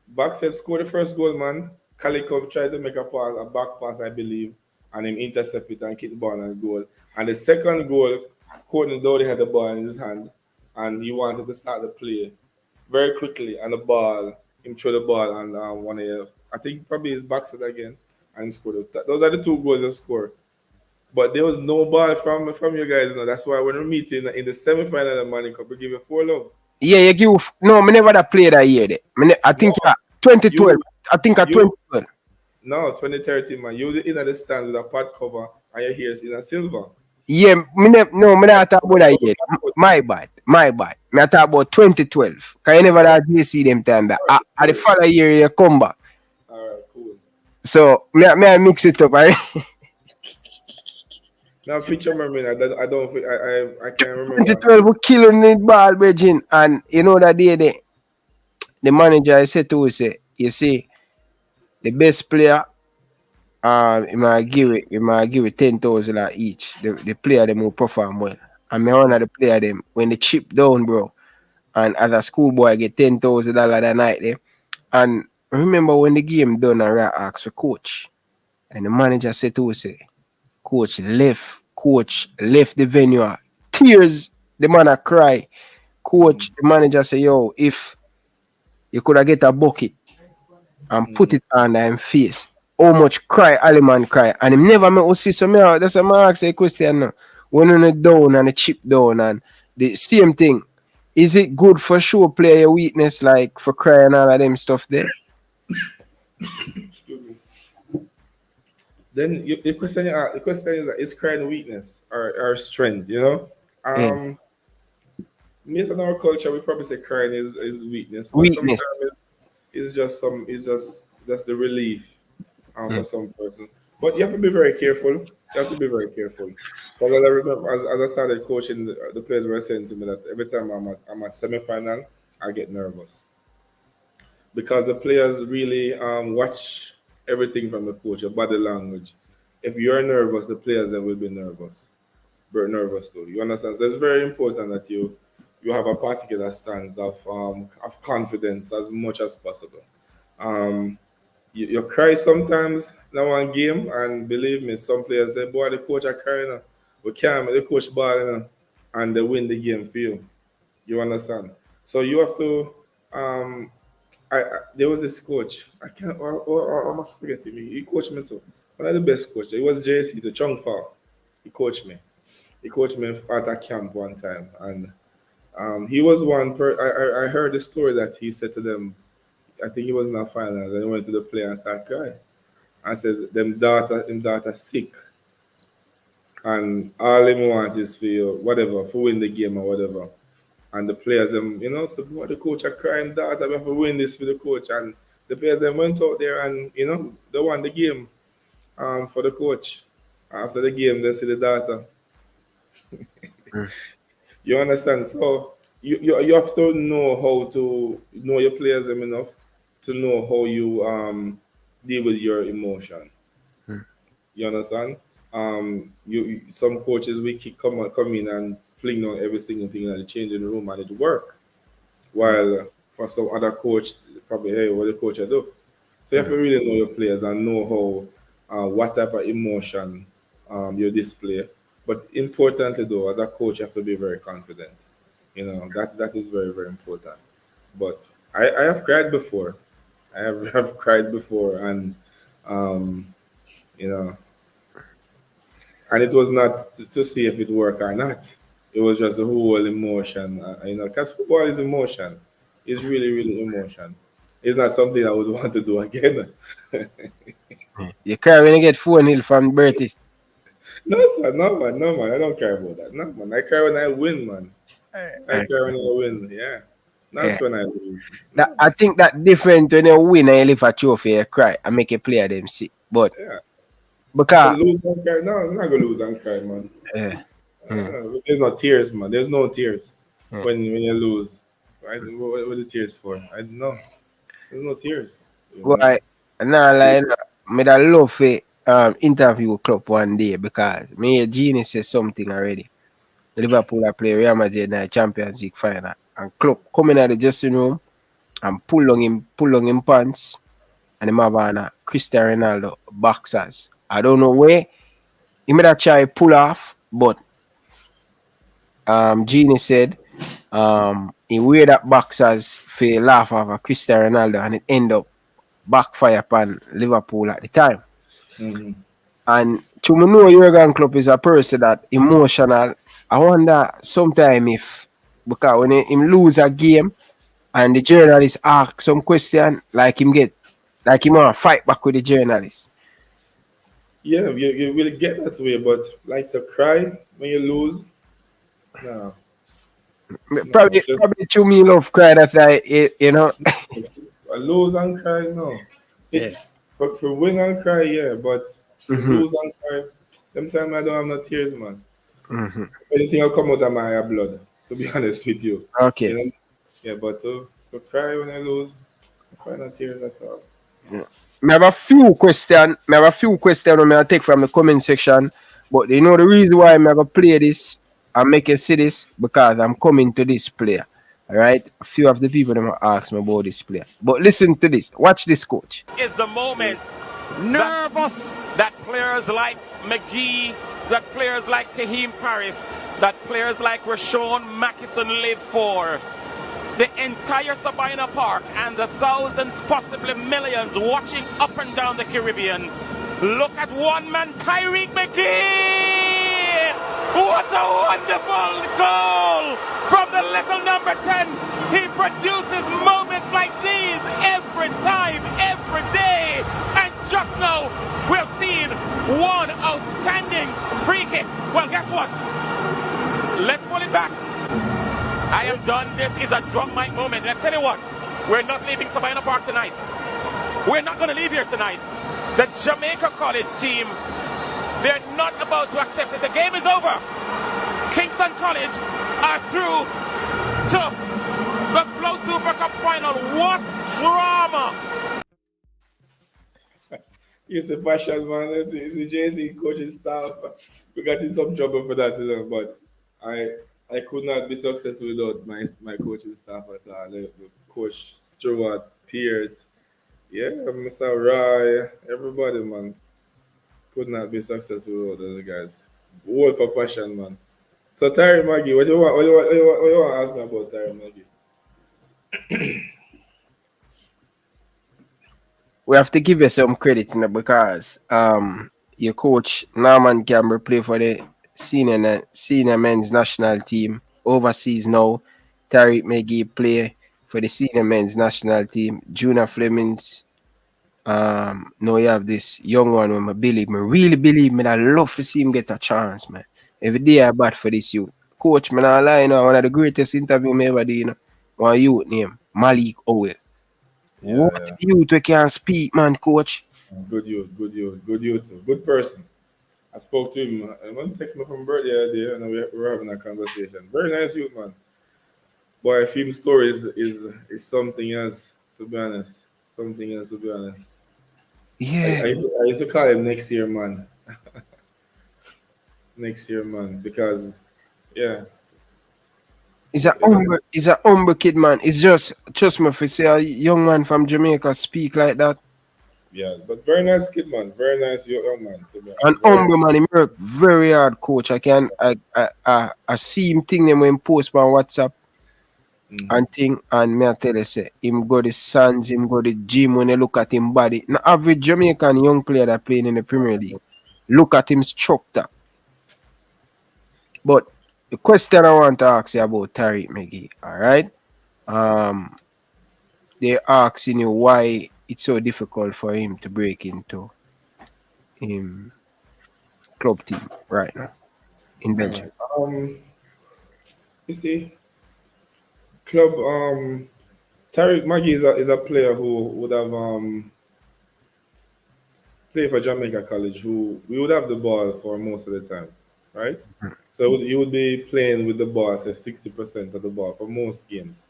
Backside scored the first goal, man. Calico tried to make a back pass, I believe, and him intercept it and kick the ball and goal. And the second goal, Courtney Dowdy had the ball in his hand, and he wanted to start the play very quickly. And the ball, him throw the ball, and one of his, I think probably his backside again, and he scored. Those are the two goals he scored. But there was no ball from you guys. You know. That's why when we meet in the semi-final of the Money Cup, we give you 4-love. yeah, you give no, me never that play that year. I No, think 2012. you I think at you 2012. No, 2013, man. You in the stand with a pad cover and your hair is in a silver. Yeah, me not talk about that yet. My bad, my bad. Me talk about 2012. Cause you never All right, had JC them time that. all right, At the cool. following year you come back. All right, cool. So me I mix it up. Right? Now, picture memory. I don't think I can't remember. 2012 we killing the ball, Virgin, and you know that day the manager I said to us, say, you see, the best player, he might give it 10,000 each. The player them will perform well. And me one of the player them when the chip down, bro. And as a schoolboy, I get $10,000 that night there. And I remember when the game done, I asked for coach, and the manager said to us, say, coach left the venue. Tears, the man a cry. Coach, the manager say, yo, if you could have get a bucket and put it on him face, how much cry Aliman cry, and him never make us see. So me, that's why I ask a question now. When on the down and the chip down and the same thing. Is it good for sure play your weakness like for crying and all of them stuff there? Excuse me. Then the question is that is crying weakness or strength? You know, Yeah. based on our culture, we probably say crying is weakness, but sometimes Weakness. it's just that's the relief Yeah. for some person. But you have to be very careful. You have to be very careful. Because I remember as I started coaching, the players were saying to me that every time I'm at semi-final, I get nervous because the players really watch everything from the coach, your body language. If you're nervous, the players then will be nervous. Very nervous too. You understand? So it's very important that you have a particular stance of confidence as much as possible. Um, you cry sometimes in one game, and believe me, some players say, "Boy, the coach are crying. We can't make the coach ball, and they win the game for you." You understand? So you have to. There was this coach. I can't. I must forget him. He coached me too. One of the best coaches. He was JC, the Chung Fao. He coached me. He coached me at a camp one time, and he was one. I heard the story that he said to them. I think he was in a final, and he went to the player and started crying. And said, them daughter sick. And all him want is for you, whatever, for win the game or whatever. And the players, so the coach are crying, daughter, we have to win this for the coach. And the players then went out there and, they won the game for the coach. After the game, they see the daughter. You understand? So you have to know how to know your players enough to know how you deal with your emotion. You understand? You some coaches we come in and fling on every single thing in the changing room and it work. While for some other coach, probably, hey, what the coach I do? So you have to really know your players and know how what type of emotion you display. But importantly though, as a coach, you have to be very confident. That is very, very important. But I have cried before. I have cried before, and and it was not to see if it worked or not. It was just the whole emotion, because football is emotion. It's really, really emotion. It's not something I would want to do again. You cry when you get 4-0 from Bertis. No, sir, no man. I don't care about that. No man. I cry when I win, man. I cry when I win, yeah. Not when I lose. I think that different when you win and you lift a trophy, you cry and make a player them sick. But yeah. because lose and cry. No, I'm not gonna lose and cry, man. Yeah. There's no tears, man. There's no tears when you lose. Right? What are the tears for? I don't know. There's no tears. Why? Now, like, me that love to interview club one day because me Genie says something already. Liverpool are play Real Madrid in the Champions League final, and club come in at the dressing room and pull on him pants, and him have on a Cristiano Ronaldo boxers. I don't know where he made a try pull off, but Genie said he wear that boxers for laugh of a Cristiano Ronaldo, and it end up backfire upon Liverpool at the time. And to me know Jurgen Klopp is a person that emotional. I wonder sometimes if, because when him lose a game and the journalist ask some question, like him want to fight back with the journalist. Yeah, you will get that way, but like to cry when you lose, no. Probably to me love cry that I lose and cry, no. For win and cry, yeah, but lose and cry, sometimes I don't have no tears, man. Anything will come out of my blood, to be honest with you. Okay. Yeah, but to cry when I lose, I cry no tears at all. Yeah. I have a few questions. I take from the comment section. But the reason why I'm gonna play this and make you see this because I'm coming to this player. Alright? A few of the people that ask me about this player. But listen to this. Watch this, coach. Is the moment nervous that players like McGee, that players like Kahim Paris, that players like Rashawn Mackison live for. The entire Sabina Park and the thousands, possibly millions, watching up and down the Caribbean. Look at one man, Tyreke McGee! What a wonderful goal from the little number 10. He produces moments like these every time, every day. And just now, we've seen one outstanding free kick. Well, guess what? Let's pull it back. I am done. This is a drunk mic moment. And I tell you what, we're not leaving Sabina Park tonight. We're not going to leave here tonight. The Jamaica College team, they're not about to accept it. The game is over. Kingston College are through to the Flow Super Cup final. What drama! It's the passion, man. It's the JC coaching staff. We got in some trouble for that, but I could not be successful without my coaching staff at all. The coach Stewart, Peart, Yeah, Mr. Rye, everybody, man, could not be successful without those guys. World for passion, man. So Tyreke McGee, what you want? What you want to ask me about Tyreke McGee? We have to give you some credit, you know, because your coach Norman Campbell play for the senior men's national team overseas now. Tyreke McGee play for the senior men's national team. Junior Flemings. Now you have this young one with me really believe me. I love to see him get a chance, man. Every day I bat for this youth. Coach, man, I lie, you know, one of the greatest interview me ever did, you know. One youth named Malik Owell. What Yeah, youth we can speak, man, coach? good youth, good youth, good youth, good person. I spoke to him. When he texted me from birthday the other day, and we were having a conversation. Very nice youth, man. Boy, film story is something else, to be honest. Something else, to be honest. Yeah. I used to call him next year, man. Next year, man, because yeah, He's a humble kid, man. It's just trust me if you say a young man from Jamaica speak like that. yeah. But very nice kid, man. Very nice young man, to be An honest. Very. humble man, he work very hard, coach. I see him thing them when post on WhatsApp Mhm. and thing, and me I tell you say him go the sands, him go the gym when you look at him body. Now average Jamaican young player that playing in the Premier League. Look at him structure. But the question I want to ask you about Tyreke McGee, alright? Um they asking you why it's so difficult for him to break into him club team right now in All Belgium. right. You see, club Tyreke McGee is a player who would have played for Jamaica College, who we would have the ball for most of the time, right? So you would be playing with the ball, say 60% of the ball for most games.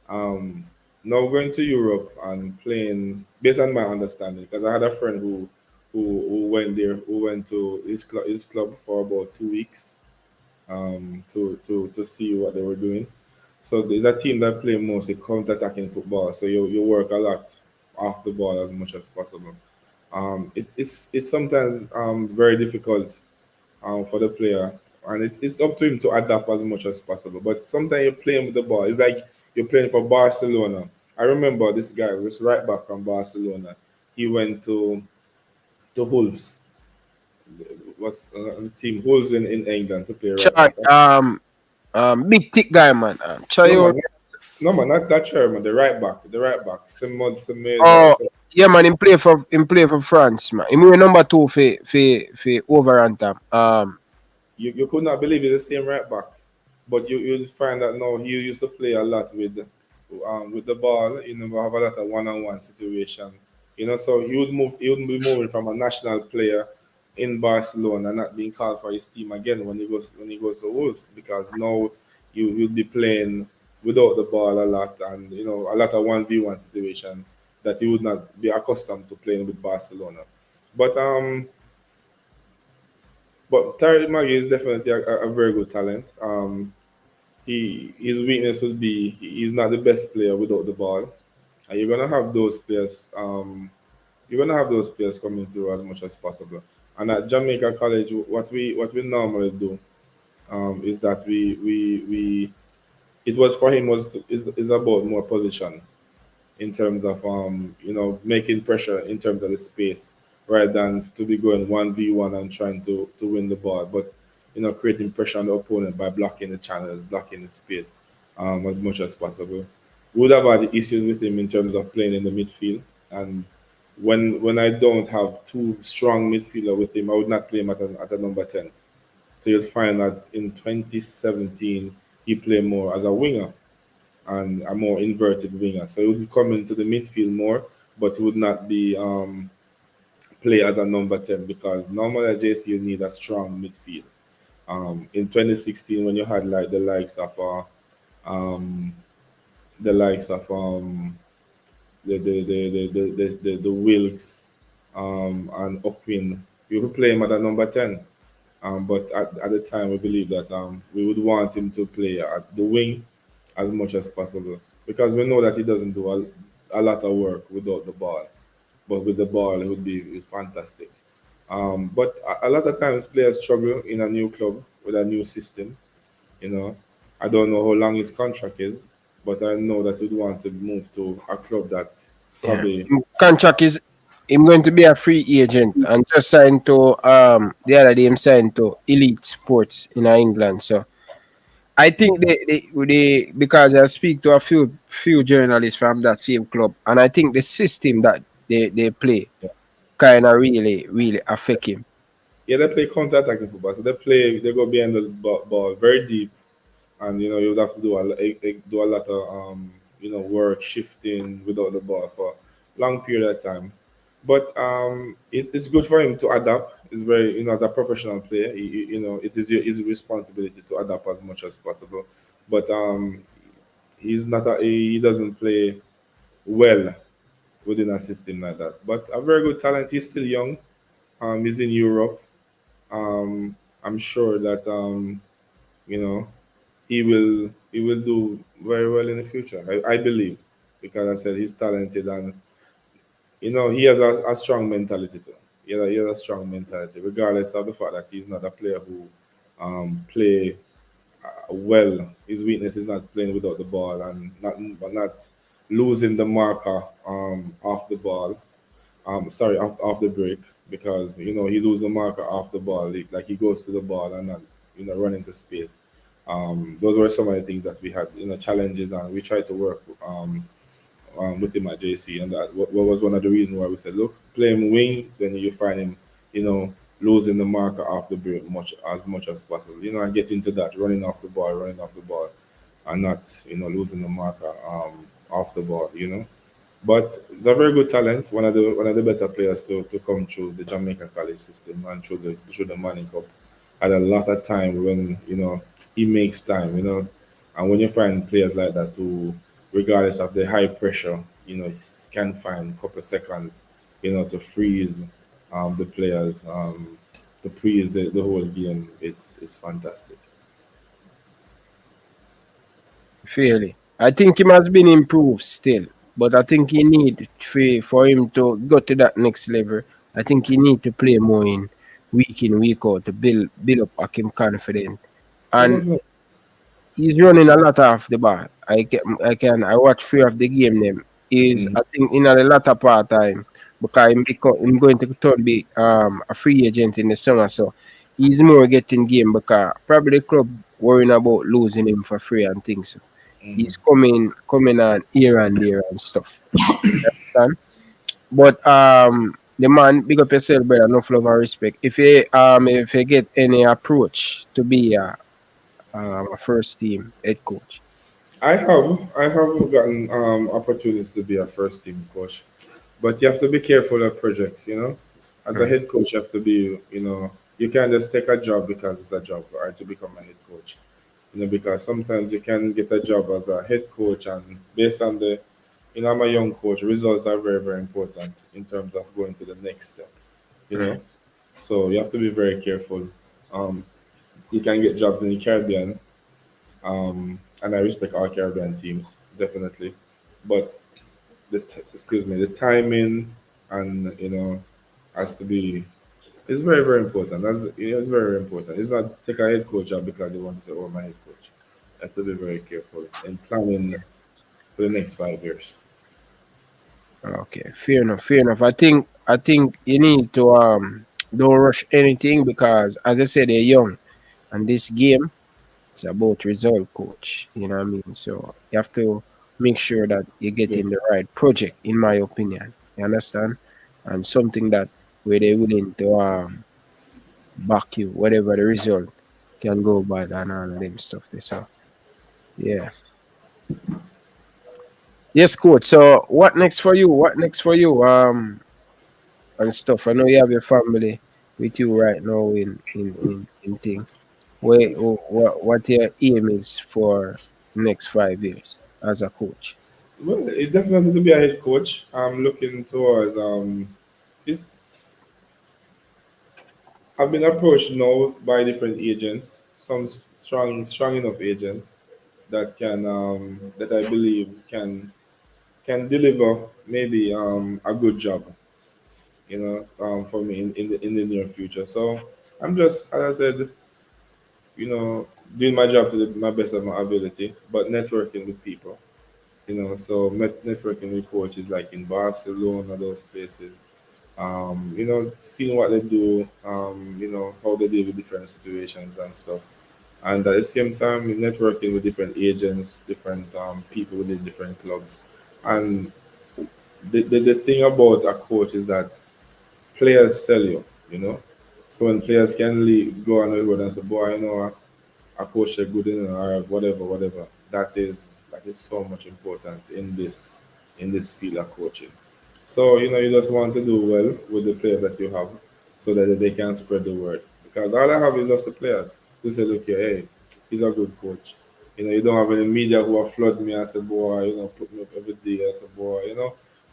Um, Now going to Europe and playing, based on my understanding, because I had a friend who went there, who went to his club for about 2 weeks, to see what they were doing. So there's a team that play mostly counter-attacking football. So you work a lot off the ball as much as possible. It's sometimes very difficult for the player, and it's up to him to adapt as much as possible. But sometimes you're playing with the ball. It's like you're playing for Barcelona. I remember this guy was right back from Barcelona. He went to Wolves. What's the team Wolves in England to play right Chad, back. big thick guy, man. No Chayo. man, no man, not that chairman. The right back. Oh, yeah, man. Him play for France, man. Him wear number 2 for Overanthem. you could not believe he's the same right back, but you'll find that now he used to play a lot with the ball. You know, have a lot of one-on-one situation. You know, so he would be moving from a national player in Barcelona, not being called for his team again when he goes to Wolves, because now you'll be playing without the ball a lot, and you know, a lot of 1v1 situation that he would not be accustomed to playing with Barcelona. But Tyreke McGee is definitely a very good talent. His weakness would be he's not the best player without the ball, and you're gonna have those players. You're gonna have those players coming through as much as possible. And at Jamaica College, what we normally do is that we it was for him was is about more position in terms of making pressure in terms of the space rather than to be going 1v1 and trying to win the ball, but creating pressure on the opponent by blocking the channels, blocking the space as much as possible. We would have had issues with him in terms of playing in the midfield, and when I don't have two strong midfielder with him, I would not play him at a number 10. So you'll find that in 2017 he played more as a winger and a more inverted winger. So he would come into the midfield more, but would not be play as a number 10, because normally at JC you need a strong midfield. In 2016, when you had like um, the likes of the Wilkes and Okwin, you could play him at a number 10. But at the time, we believe that we would want him to play at the wing as much as possible, because we know that he doesn't do a lot of work without the ball. but with the ball, it would be fantastic. But a lot of times players struggle in a new club with a new system. You know, I don't know how long his contract is, but I know that he'd want to move to a club that Yeah. probably. Contract is him going to be a free agent and just signed to the other day him signed to Elite Sports in England. So I think they because I speak to a few journalists from that same club, and I think the system that they play kind of really affect him. Yeah, they play counter-attacking football. So they go behind the ball very deep, and you would have to do a lot of work shifting without the ball for long period of time. But it's good for him to adapt. It's very as a professional player, it is his responsibility to adapt as much as possible. But he doesn't play well within a system like that. But a very good talent. He's still young. He's in Europe. I'm sure that you know he will do very well in the future. I believe because I said he's talented and he has a strong mentality too. He has a strong mentality, regardless of the fact that he's not a player who play well. His weakness is not playing without the ball and not losing the marker off the ball. Sorry, off the break because he loses the marker off the ball, like he goes to the ball and not run into space. Those were some of the things that we had, challenges, and we tried to work with him at JC, and that what was one of the reasons why we said, look, play him wing, then you find him, losing the marker off the break much as possible, and get into that running off the ball, and not losing the marker off the ball. But he's a very good talent, one of the better players to come through the Jamaica college system and through the Manning Cup. Had a lot of time when he makes time, and when you find players like that who, regardless of the high pressure, he can find a couple of seconds, to freeze the players, to freeze the whole game. It's fantastic. Fairly, I think he must been improved still, but I think he need for him to go to that next level. I think he need to play more in week out to build up him confidence. Yeah, And definitely. he's running a lot off the ball. I watch three of the game them. Is Mhm. I think in a latter part time because I'm going to turn be a free agent in the summer, so he's more getting game because probably the club worrying about losing him for free and things. So Mhm. he's coming on here and there and stuff. Understand? But the man, big up yourself, brother. No love and respect. If you get any approach to be a first team head coach. I have gotten opportunities to be a first team coach, but you have to be careful of projects. As a Mm. head coach, you have to be, you can't just take a job because it's a job, or to become a head coach. Because sometimes you can get a job as a head coach, and based on I'm a young coach, results are very, very important in terms of going to the next step. You Mm. know, so you have to be very careful. Um, you can get jobs in the Caribbean, and I respect all Caribbean teams definitely, but the timing and has to be. It's very, very important. It's very, very important. It's not take a head coach job because you want to say, "Oh, my head coach." You have to be very careful in planning for the next 5 years. Okay, fair enough, fair enough. I think you need to don't rush anything because as I said, they're young and this game is about result, coach. You know what I mean? So you have to make sure that you're Yeah. getting the right project, in my opinion. You understand? And something that where they're willing to back you, whatever the result can go by and all of them stuff there. So yeah. Yes, coach. So what next for you? What next for you? And stuff. I know you have your family with you right now in thing. What your aim is for next 5 years as a coach? Well, it definitely to be a head coach. I'm looking towards it's I've been approached now by different agents, some strong enough agents that I believe can deliver maybe a good job. for me in the near future. So I'm just, as I said, doing my job to my best of my ability, but networking with people. So networking with coaches like in Barcelona, those places. Seeing what they do, how they deal with different situations and stuff. And at the same time, networking with different agents, different people within different clubs. And the thing about a coach is that players sell you. So when players can go on the road and say, boy, a coach is good in or whatever. That is so much important in this field of coaching. So you just want to do well with the players that you have, so that they can spread the word. Because all I have is just the players who say, look here, hey, he's a good coach. You don't have any media who are flood me and say, boy, put me up every day. I say, boy,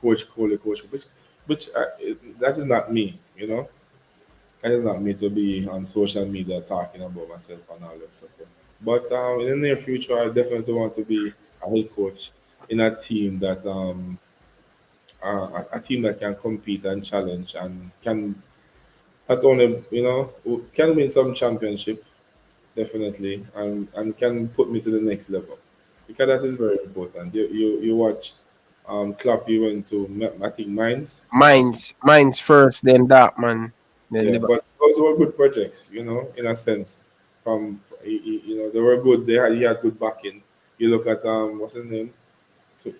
Coach Coley, which that is not me. That is not me to be on social media talking about myself and all that stuff. But in the near future, I definitely want to be a head coach in a team that can compete and challenge and can not only can win some championship definitely, and can put me to the next level, because that is very important. You watch Klopp. You went to I think Mainz. Mine's first, then Dartman, then Yeah, Liverpool. but those were good projects, in a sense. They were good. He had good backing. You look at what's his name?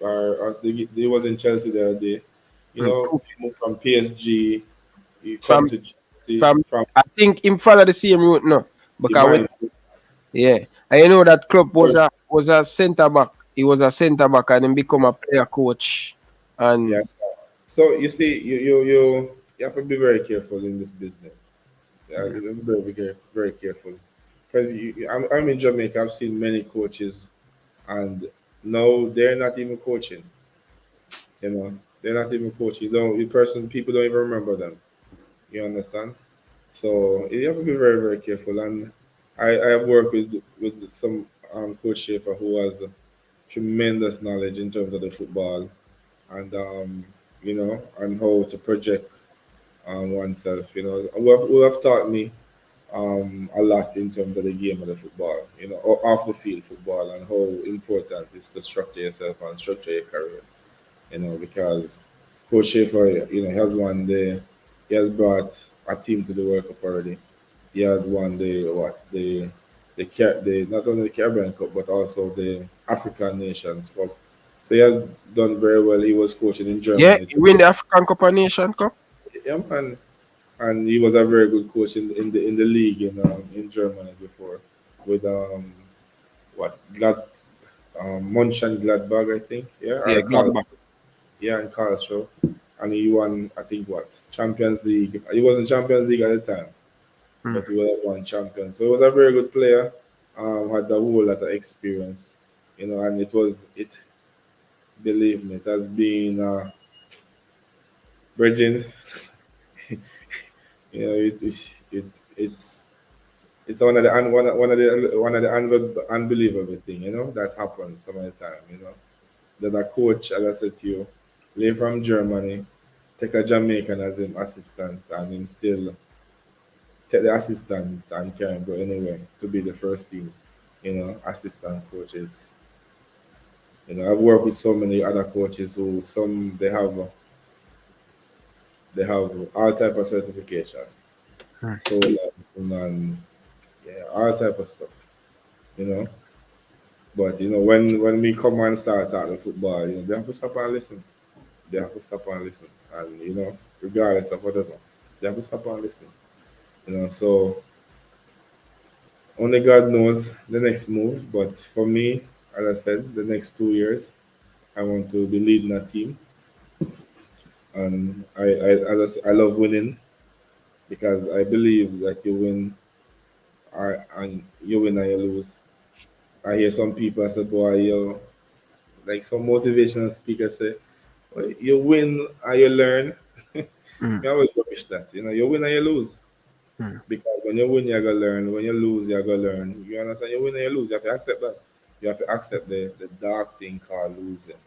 Or he was in Chelsea the other day. Mm. He moved from PSG. He come From to Chelsea from from I think him follow the same route no. the Because mind. yeah. And that club was a centre back. He was a centre back and then become a player coach. And Yes. So you see, you have to be very careful in this business. Yeah, you have to be very, very careful, because I'm in Jamaica. I've seen many coaches, and no, they're not even coaching. They're not even coaching. People don't even remember them. You understand? So you have to be very, very careful. And I have worked with some coach Schaefer who has tremendous knowledge in terms of the football, and and how to project oneself. Who have taught me a lot in terms of the game of the football. Or off the field football, and how important it is to structure yourself and structure your career. Because Coach Schaefer, he has won he has brought a team to the World Cup already. He had won the not only the Caribbean Cup, but also the African Nations Cup. So he has done very well. He was coaching in yeah, Germany he too. win the African Cup of Nation Cup. Yeah, man. And he was a very good coach in the league in Germany before, with what Glad Munchen Gladbach, I think. Yeah, Yeah, or Karl. Gladbach. Yeah, in Karlsruhe. And he won, I think, what, Champions League. He was in Champions League at the time, Mm. but he was one champion. So he was a very good player. Had a whole lot of experience, and believe me, it has been bridging. It's one of the unbelievable thing, that happens some of the time. That a coach, as I said to you, live from Germany, take a Jamaican as an assistant, and then still take the assistant and can go anywhere to be the first team, assistant coaches. I've worked with so many other coaches who some they have all type of certification. Mm. So and yeah, all type of stuff, you know. But when we come and start at the football, they have to stop and listen. They have to stop and listen. And regardless of whatever, they have to stop and listen. So only God knows the next move. But for me, as I said, the next 2 years, I want to be leading a team. And as I said, I love winning, because I believe that you win, and you win and you lose. I hear some people say, boy, like some motivational speakers say, well, you win and you learn. Mm. I always rubbish that. You win and you lose. Mm. Because when you win, you're gonna learn. When you lose, you're gonna learn. You understand? You win and you lose. You have to accept that. You have to accept the dark thing called losing.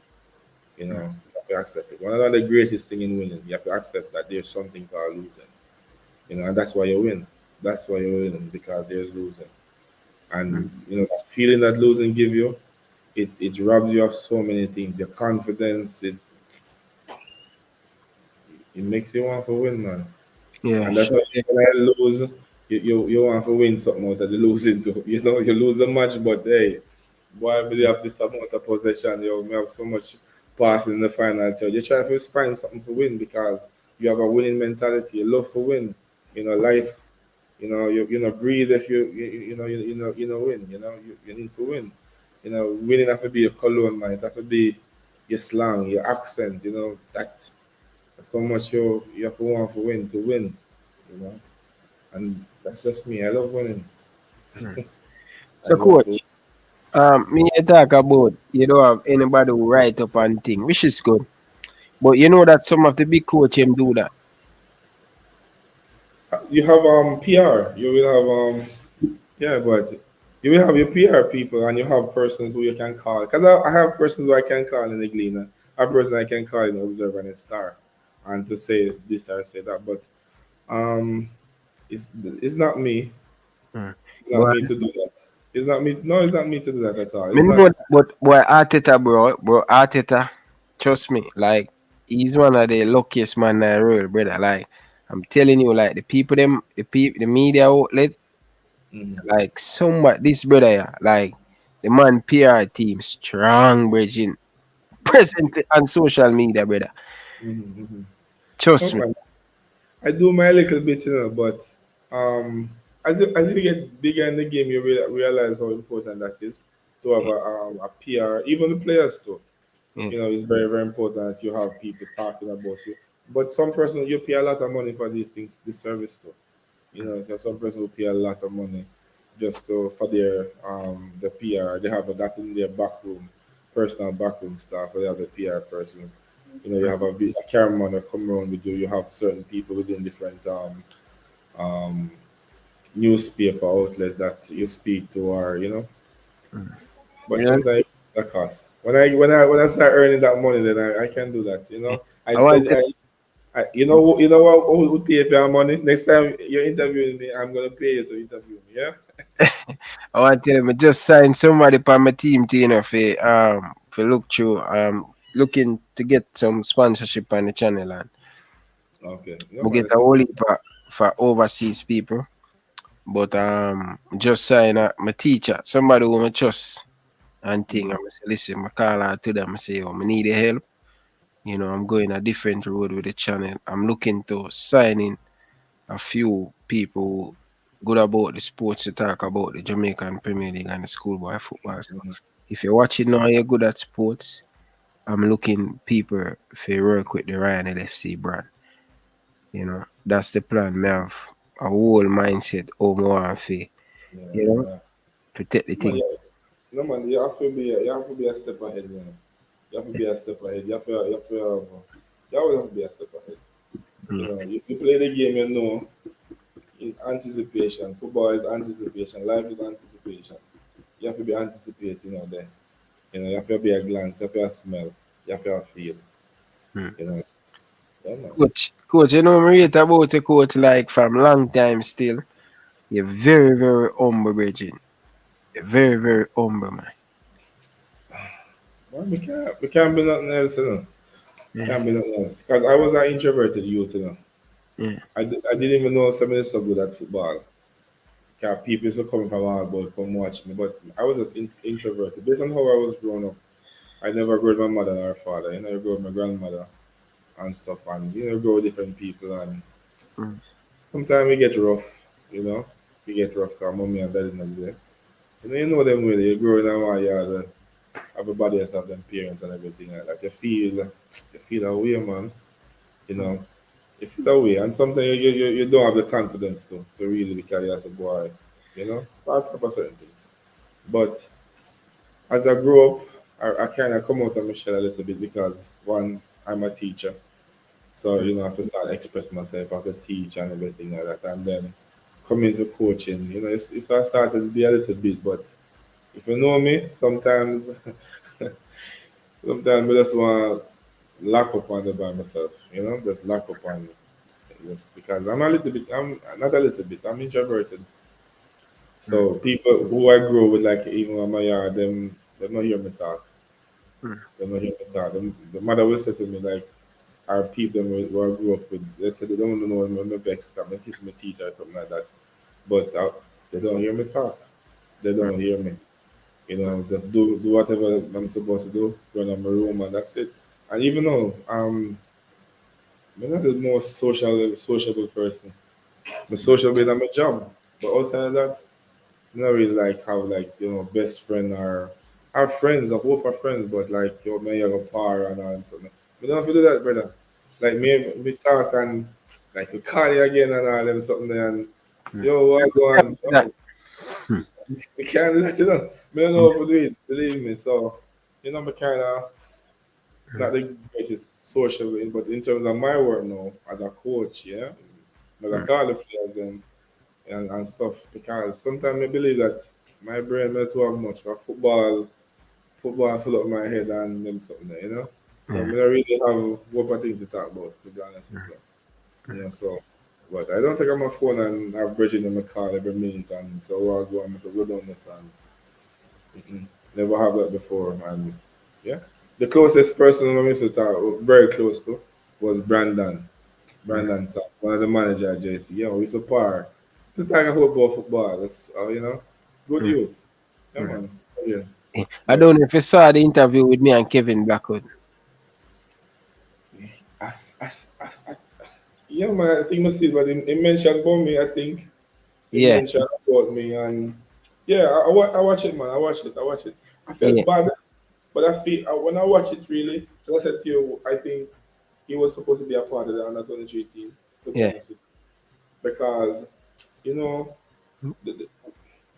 You have have to accept it. One of the greatest thing in winning, you have to accept that there's something called losing. You know, and that's why you win. That's why you're winning, because there's losing. And you know, that feeling that losing give you, it robs you of so many things. Your confidence, it makes you want to win, man. Yeah, And that's sure. why when I lose, you want to win something out of the losing too. You know, you lose a match, but hey, boy, we have this amount of possession. We have so much passing in the final third. You try to find something to win because you have a winning mentality. You love to win. You know, life. You know, you know, breathe if you know win. You know, you need to win. You know, winning have to be your cologne, man. It have to be your slang, your accent. You know, that's so much you have to want to win. You know, and that's just me. I love winning. I So, love to. coach, me you talk about you don't have anybody who write up and thing, which is good. But you know that some of the big coach him do that. You have PR. You will have yeah, but you will have your PR people, and you have persons who you can call. Because I have persons who I can call in the Gleaner. I have person I can call in the Observer and the Star, and to say this or say that. But um, it's not me. Mm. It's not But me to do that. It's not me. No, it's not me to do that at all. me It's know not. that, but boy Arteta, bro Arteta, trust me, like he's one of the luckiest man in the world, brother. Like I'm telling you, like the media outlet, Mhm. like somewhat this brother, yeah, like the man PR team strong, bridging presently on social media, brother. Mhm. Trust me. Okay. I do my little bit, but um, as you get bigger in the game, you realize how important that is to have a PR. Even the players too. Yeah. You know, it's very very important that you have people talking about you. But some person you pay a lot of money for these things, this service too. You know, so some person will pay a lot of money just to for their the PR. They have that in their back room, personal backroom staff. They have the PR person. You know, you have a cameraman that come around with you. You have certain people within different um, newspaper outlet that you speak to, or you know. But Yeah. sometimes that costs. When I start earning that money, then I can do that. You know, I I want said to you know what who would pay for your money? Next time you're interviewing me, I'm gonna pay you to interview me. Yeah. I want to tell them I just signed somebody for my team to for look through looking to get some sponsorship on the channel and Okay. No we man, get a that's whole heap for overseas people. But just sign my teacher, somebody who I trust and thing. I'm say, listen, I call her to them, I say, oh, I need the help. You know, I'm going a different road with the channel. I'm looking to sign in a few people who good about the sports to talk about the Jamaican Premier League and the schoolboy football. So if you're watching now, you're good at sports. I'm looking people to work with the Ryan LFC brand. You know, that's the plan. Me have a whole mindset over want to, yeah, you know, yeah. protect the Man, thing. no man, you have to be a step ahead, man. You have to be a step ahead. You always have to be a step ahead. You Mm. know, you play the game, you know, in anticipation. Football is anticipation. Life is anticipation. You have to be anticipating out there. You know, you have to be a glance, you have to smell, you have to feel. Mm. You know, yeah, man. Coach, you know, me rate about the coach like from long time still. You're very, very humble, Bridget. You're very, very humble, man. Well, we can't be nothing else, you know. Yeah, Can't be nothing else. Because I was an introverted youth, you know. yeah. I didn't even know somebody so good at football. Because people used to come from all about come watch me. But I was just introverted. Based on how I was growing up, I never grew with my mother and her father. You know, I grew with my grandmother and stuff. And, you know, grow with different people. And Mm. sometimes we get rough, you know. We get rough because mommy and daddy not there. You know them way. You grow in a while, everybody else have them parents and everything like that. You feel that way, man. You know, you feel that way, and sometimes you don't have the confidence to really be carried as a boy. You know, for a couple of certain things. But as I grow up, I kind of come out of my shell a little bit because one, I'm a teacher, so you know I have to start express myself, I have to teach and everything like that, and then come into coaching. You know, it's I started to be a little bit, but if you know me, sometimes we just want. lock up on it by myself, you know, just lock up on it. Just because I'm not a little bit, I'm introverted. So people who I grow with, like even on my yard, them not hear me talk. They don't hear me talk. The mother will say to me like, our people who I grew up with, they said they don't know when I'm vexed, I'm kiss my teacher or something like that. But they don't hear me talk. They don't hear me. You know, just do whatever I'm supposed to do, run on my room, and that's it. And even though I'm not the most sociable person. I'm social with my job, but outside of that, I not really like have like best friend or have friends. I hope are friends, but like may have a par and all and something. We don't have to do that, brother. Like me, we talk and like we call you again and all them something and what go on? That. No, we can't do that, you know. We don't know how to do it, believe me. So, me kind of not the greatest social, but in terms of my work now as a coach, yeah, like I call the players and stuff because sometimes I believe that my brain not too have much for football full up my head and then something there, you know. So I don't really have what things to talk about, to be honest with you. So but I don't take out my phone and have Bridget in my car every minute and so I'll go and make a good on this and never have that before and yeah. The closest person I used to talk very close to was Brandon. Brandon Sapp, one of the manager at JC. We used to par. To talk about football. That's good youth. Yeah, man. Yeah. I don't know if you saw the interview with me and Kevin Blackwood. Yeah, man. I think I see, but he mentioned about me. I think he Yeah, mentioned about me, and yeah, I watch it, man. I watch it. I felt yeah, bad, but I feel when I watch it, really, as I said to you, I think he was supposed to be a part of the under 23 team. To be yeah. honest with you. Because you know, the,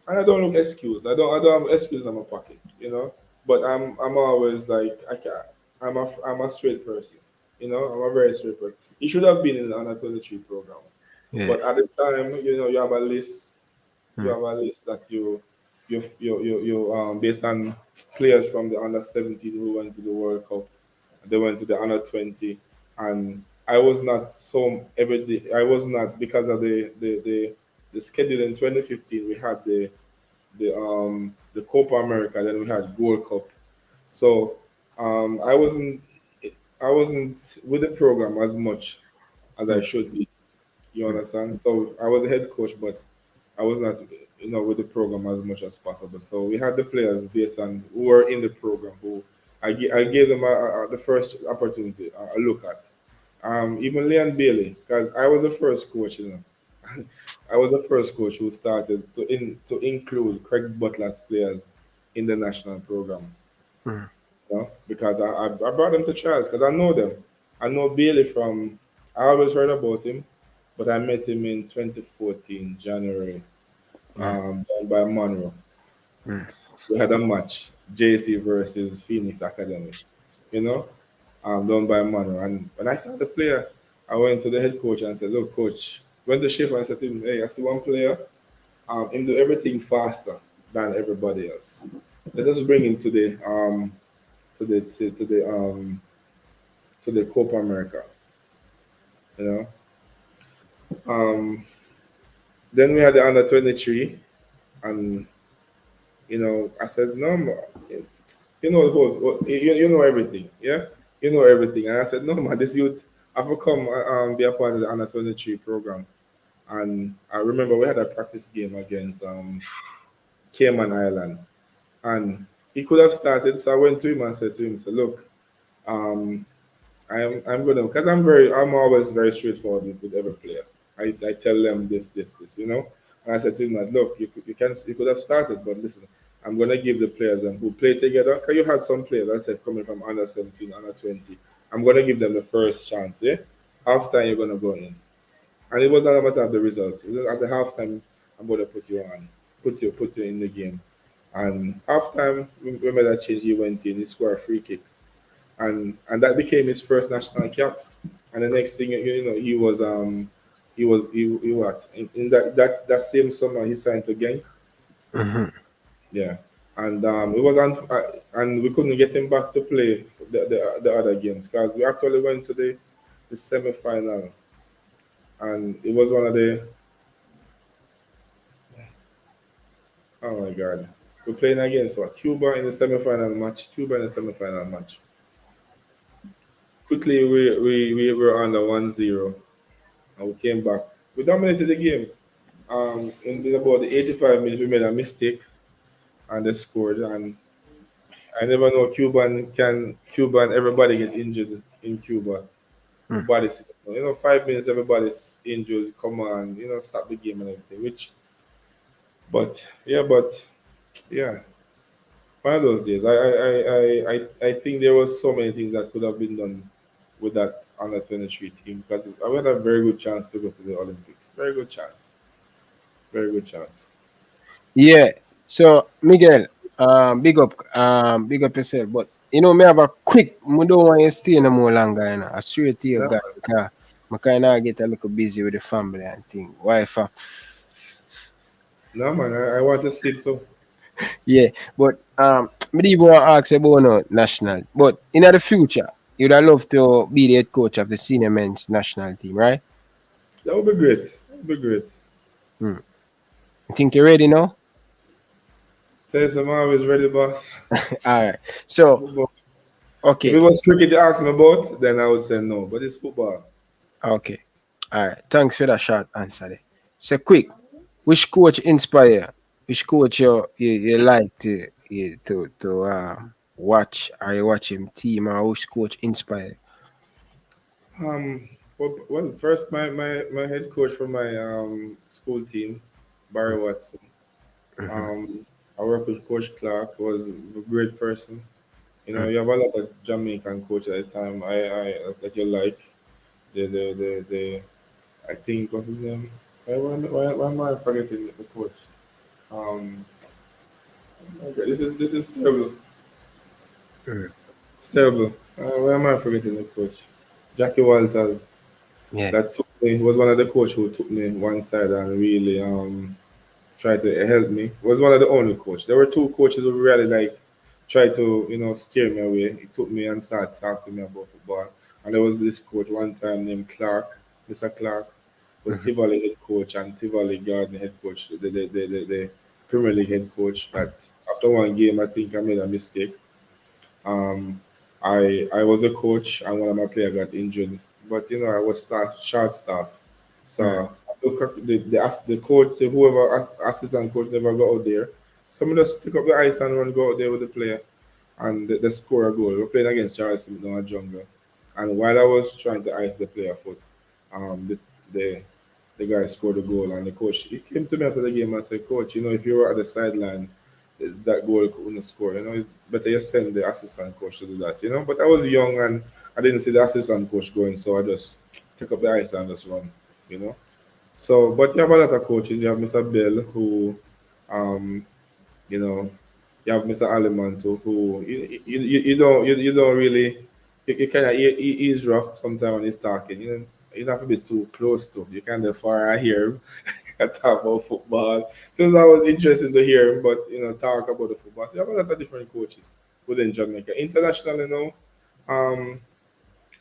and I don't look excuse. I don't have excuse in my pocket, you know. But I'm always like I'm a straight person, you know. I'm a very straight person. He should have been in the under 23 program, Yeah. but at the time, you have a list. You have a list that you based on players from the under 17 who went to the World Cup. They went to the under 20, and I was not so every day. I was not because of the schedule in 2015. We had the Copa America, then we had Gold Cup. So I wasn't with the program as much as I should be. You understand? So I was a head coach, but I was not with the program as much as possible. So we had the players based on who were in the program who I gave them the first opportunity a look at. Even Leon Bailey, because I was the first coach, I was the first coach who started to include Craig Butler's players in the national program. Because I brought them to trials because I know them. I know Bailey from I always heard about him, but I met him in 2014 January, down by Monroe. We had a match, JC versus Phoenix Academy, you know, done by Manu. And when I saw the player, I went to the head coach and said, "Look, coach," went to Schaefer and said to him, "Hey, I see one player, him do everything faster than everybody else. Let us bring him to the to the Copa America, you know." Then we had the under 23, and I said, "No, you know everything, yeah, you know everything." And I said, "No, man, this youth have to come be a part of the under 23 program." And I remember we had a practice game against Cayman Island, and he could have started. So I went to him and said to him, "So look, um, I'm gonna because I'm always very straightforward with every player. I tell them this, you know." And I said to him that look, you could have started, but listen, I'm gonna give the players who play together. Because you had some players, I said, coming from under 17, under 20. I'm gonna give them the first chance, yeah. After you're gonna go in, and it was not a matter of the result. It was, as a halftime, I'm gonna put you on, put you in the game. And halftime, we made that change. He went in, he scored a free kick and that became his first national cap. And the next thing he what in that same summer he signed to Genk. Yeah, and it was and we couldn't get him back to play for the other games because we actually went to the semi-final, and it was one of the, oh my god, we're playing against what, Cuba in the semi-final match. Quickly we were under 1-0, and we came back. We dominated the game. In about the 85 minutes, we made a mistake, and they scored. And I never know Cuban everybody get injured in Cuba. Mm. Everybody, 5 minutes everybody's injured. Come on, stop the game and everything. But yeah, one of those days. I think there was so many things that could have been done with that under 23 team because I had a very good chance to go to the Olympics. Very good chance. Very good chance. Yeah. So Miguel, big up yourself. But me have a quick. I don't want you to stay no more longer. I straight to you No, guys because I kind of get a little busy with the family and thing. Wife. no man, I want to sleep too. Yeah. But me didn't want to ask about no national. But in the future, you'd have loved to be the head coach of the senior men's national team, right? That would be great. That would be great. Hmm. You think you're ready now? Tell you I'm always ready, boss. All right. So Football. If it okay. was cricket you asked me about, then I would say no. But it's football. Okay. All right. Thanks for that short answer there. So quick, which coach inspire you? Which coach you like to watch? Are you watching team or which coach inspire you? Um, well, first my head coach for my school team, Barry Watson. Mhm. Um, I work with Coach Clark. Was a great person. Mm. You have a lot of Jamaican coach at the time. I that you like the I think what's his name? Why am I forgetting the coach? Um, okay, this is terrible. Mm. It's terrible. Why am I forgetting the coach? Jackie Walters. Yeah. That took me was one of the coach who took me one side and really tried to help me. Was one of the only coach. There were two coaches who really like tried to steer me away. He took me and started talking to me about football. And there was this coach one time named Clark, Mr. Clark, was Mhm. Tivoli head coach and Tivoli Garden head coach, the Premier League head coach. That after one game, I think I made a mistake. Um, I was a coach and one of my players got injured, but I was short staff, Mm. so the coach, whoever assistant coach never got out there. Someone just pick up the ice and run go out there with the player, and they score a goal. We're playing against Charleston in a jungle, and while I was trying to ice the player foot, the the the guy scored a goal, and the coach he came to me after the game and said, "Coach, if you were at the sideline, that goal couldn't score. It's better you send the assistant coach to do that. But I was young and I didn't see the assistant coach going, so I just take up the ice and just run. You know. So, but you have a lot of coaches. You have Mr. Bell, who, um, you know, you have Mr. Aliman too, who you don't really you kind of eavesdrop sometimes when he's talking. You don't have to be too close to. You kind of far hear him talk about football. Since I was interested to hear him, but talk about the football. So you have a lot of different coaches within Jamaica. Internationally now, um,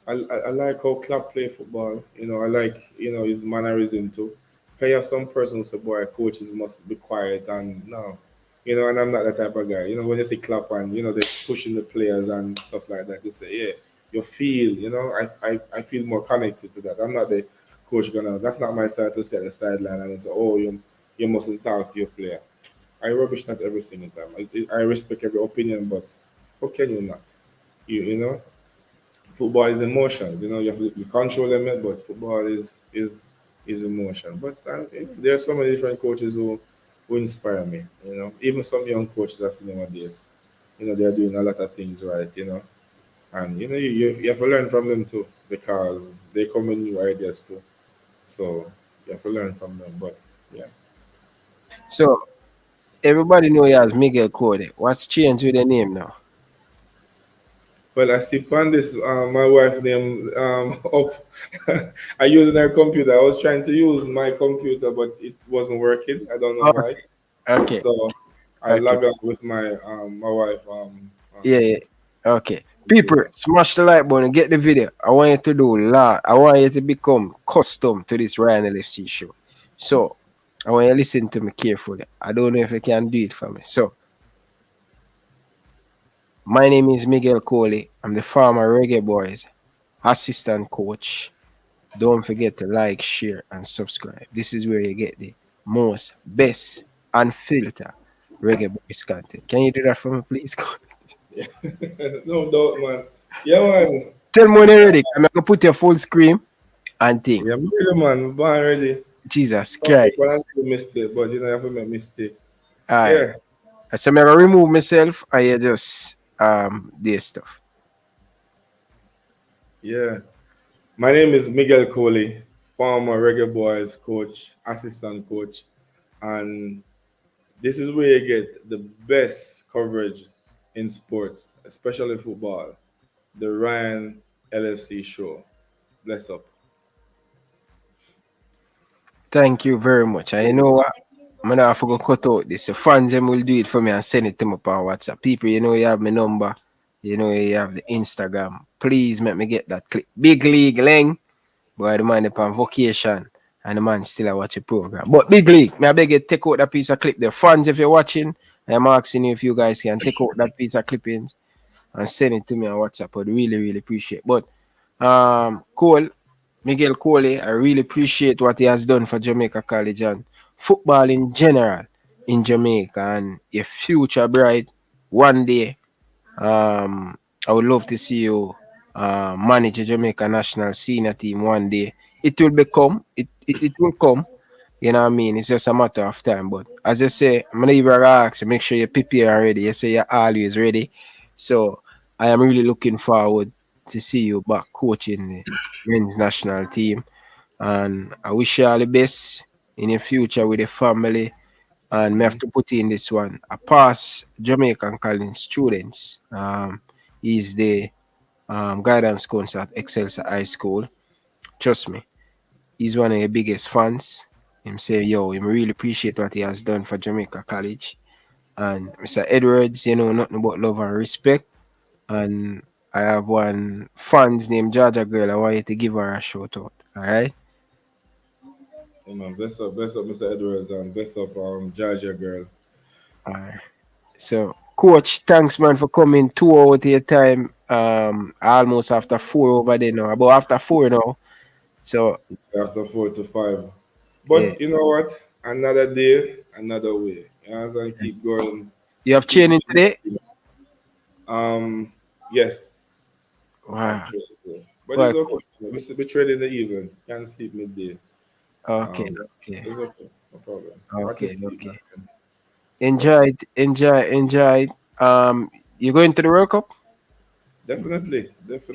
I like how Klopp play football. I like his mannerism too. Cause you have some person who say, "Boy, coaches must be quiet," and no, and I'm not that type of guy. When you see Klopp and they're pushing the players and stuff like that, you say, "Yeah, you feel." I feel more connected to that. I'm not the coach gonna. That's not my style to stay at the sideline and say, "Oh, you mustn't talk to your player." I rubbish that every single time. I respect every opinion, but how can you not? You know football is emotions. You have to you control them, but football is emotion. But there are so many different coaches who inspire me. Even some young coaches I see nowadays. They're doing a lot of things right. And you have to learn from them too because they come with new ideas too. So you have to learn from them. But yeah. So everybody know you as Miguel Coley. What's changed with the name now? Well, I see on this, my wife name up. I using her computer. I was trying to use my computer, but it wasn't working. I don't know why. Okay. So I'll Okay. log on with my my wife. Yeah. Okay. People, smash the like button and get the video. I want you to do lot. I want you to become custom to this Ryan LFC show. So I want you to listen to me carefully. I don't know if you can do it for me. So my name is Miguel Coley. I'm the former Reggae Boyz assistant coach. Don't forget to like, share, and subscribe. This is where you get the most, best, unfiltered Reggae Boyz content. Can you do that for me, please? No doubt, man. Yeah, man. Tell me when you're ready. I'm gonna put your full screen and thing. Yeah, I'm ready, man. I'm born ready. Jesus Some Christ. people do mistake, but you have to make mistake. Alright. Yeah. So I'm gonna remove myself and you just do stuff. Yeah. My name is Miguel Coley, former Reggae Boyz coach, assistant coach, and this is where you get the best coverage in sports, especially football. The Ryan LFC show. Bless up. Thank you very much. And you know what? I'm gonna have to cut out this. The fans them will do it for me and send it to me on WhatsApp. People, you know you have my number. You know you have the Instagram. Please make me get that clip. Big League Leng. Boy, the man upon vacation and the man still a watch the program. But Big League, may I beg you take out that piece of clip. The fans, if you're watching, I'm asking you if you guys can take out that piece of clippings and send it to me on WhatsApp. I'd really, really appreciate. But Cole, Miguel Coley, I really appreciate what he has done for Jamaica College and football in general in Jamaica, and your future bright. One day, I would love to see you manage a Jamaica national senior team one day. It will become, it will come. You know what I mean? It's just a matter of time. But as I say, I'm gonna even ask you, make sure you prepare already. You say you're always ready. So I am really looking forward to see you back coaching the men's national team. And I wish you all the best in your future with the family. And me have to put in this one. I pass Jamaican college students. He's the guidance counselor at Excelsior High School. Trust me, he's one of the biggest fans. Him say, yo, him really appreciate what he has done for Jamaica College. And Mr. Edwards, you know, nothing but love and respect. And I have one fans named Georgia Girl. I want you to give her a shout out. All right. Hey, man. Bless up, Mr. Edwards, and bless up, Georgia girl. All right. So, coach, thanks man for coming 2 hours to your time. Almost after 4 over there now. About after 4 now. So After 4 to 5. yeah. But you know what? Another day, another way. You know, so keep going. You have training today? Yes. Wow. But Well, it's okay. We still be trading in the evening. Can't sleep midday. okay, It's okay. okay. No problem. Okay, okay. Enjoy it, enjoy it. You going to the World Cup? Definitely.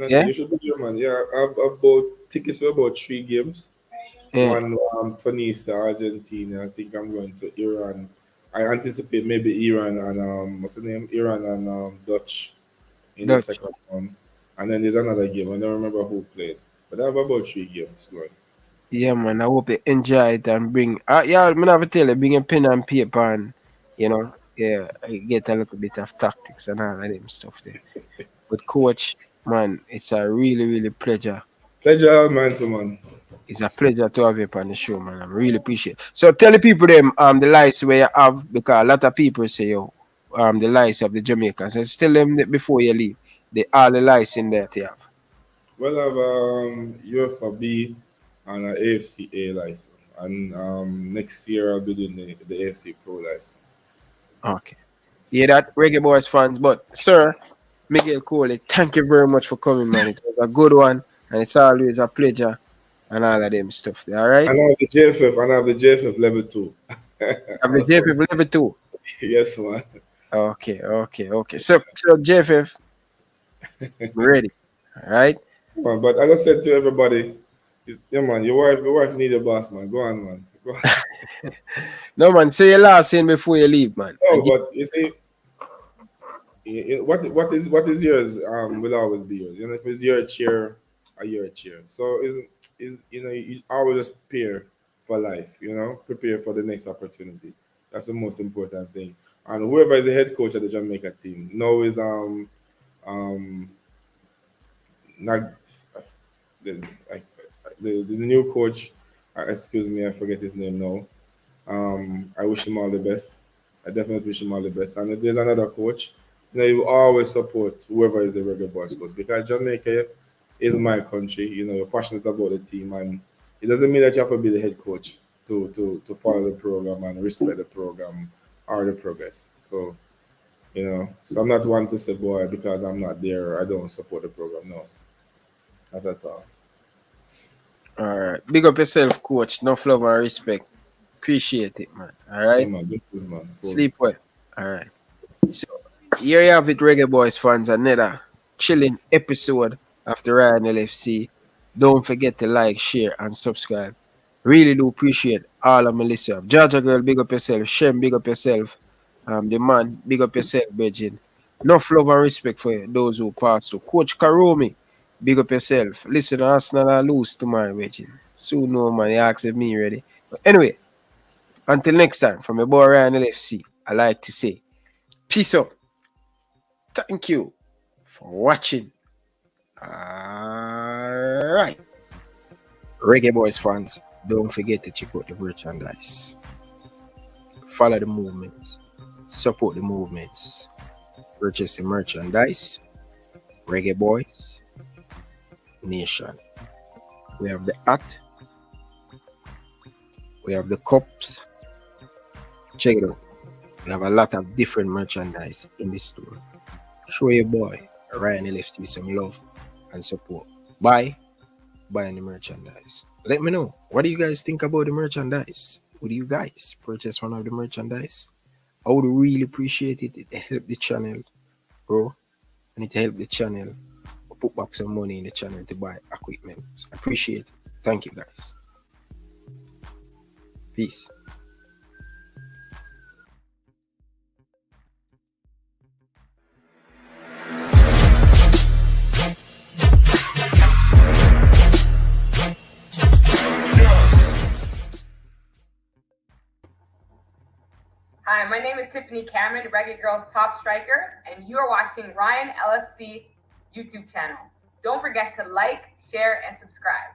Yeah? You should be there, man. Yeah, I've about tickets for about 3 games. Yeah. One Tunisia, Argentina. I think I'm going to Iran. I anticipate maybe Iran and what's the name? Iran and Dutch in the Dutch. second one. And then there's another game. I don't remember who played. But I have about 3 games going. Yeah, man. I hope you enjoy it and bring. Yeah, I'm gonna have to tell you, bring a pen and paper and you know, yeah, I get a little bit of tactics and all of them stuff there. But coach, man, it's a really, really pleasure. Pleasure, man to man. It's a pleasure to have you on the show, man. I really appreciate it. So tell the people them the lights where you have, because a lot of people say yo the lights of the Jamaicans. And tell them that before you leave, all the lights in there to have. Well, I have UEFA B and an AFC A license. And next year I'll be doing the AFC Pro license. Okay. Yeah, that Reggae Boyz fans. But sir, Miguel Coley, thank you very much for coming, man. It was a good one, and it's always a pleasure and all of them stuff there. All right. And I have the JFF, and I have the JFF level 2. Have the JFF level 2. Yes, man. Okay. So JFF, ready. All right. But as I said to everybody, yeah, man, your wife need a boss, man. Go on, man. Go on. No, man. Say your last thing before you leave, man. No, but you see, what is yours will always be yours. You know, if it's your chair, you're a chair. So is you know, you always prepare for life. You know, prepare for the next opportunity. That's the most important thing. And whoever is the head coach of the Jamaica team now is not the, like, the new coach. Excuse me, I forget his name now. I wish him all the best. I definitely wish him all the best. And if there's another coach, you always support whoever is the Reggae Boyz coach, because Jamaica is my country. You're passionate about the team, and it doesn't mean that you have to be the head coach to follow the program and respect the program or the progress. So, so I'm not one to say, boy, because I'm not there, I don't support the program. No, not at all. All right. Big up yourself, coach. No love and respect. Appreciate it, man. All right. Yeah, man. Cool. Sleep well. All right. So here you have it, Reggae Boyz fans. Another chilling episode of the Ryan LFC. Don't forget to like, share, and subscribe. Really do appreciate all of my listeners. Georgia girl, big up yourself. Shem, big up yourself. The man, big up yourself, Virgin. Enough love and respect for those who pass through. Coach Karumi, big up yourself. Listen, Arsenal are lose tomorrow, Virgin. Soon, no man, you ask if me ready. But anyway, until next time, from your boy Ryan LFC, I like to say, peace out. Thank you for watching. Alright. Reggae Boyz fans, don't forget to check out the merchandise. Follow the movements. Support the movements. Purchase the merchandise. Reggae Boyz Nation. We have the hat. We have the cups. Check it out. We have a lot of different merchandise in the store. Show your boy Ryan LFC some love and support. Buying the merchandise. Let me know, what do you guys think about the merchandise? Would you guys purchase one of the merchandise? I would really appreciate it. It help the channel grow, and it help the channel put back some money in the channel to buy equipment. So I appreciate it. Thank you guys. Peace. Hi, my name is Tiffany Cameron, Reggae Girls top striker, and you are watching Ryan LFC YouTube channel. Don't forget to like, share, and subscribe.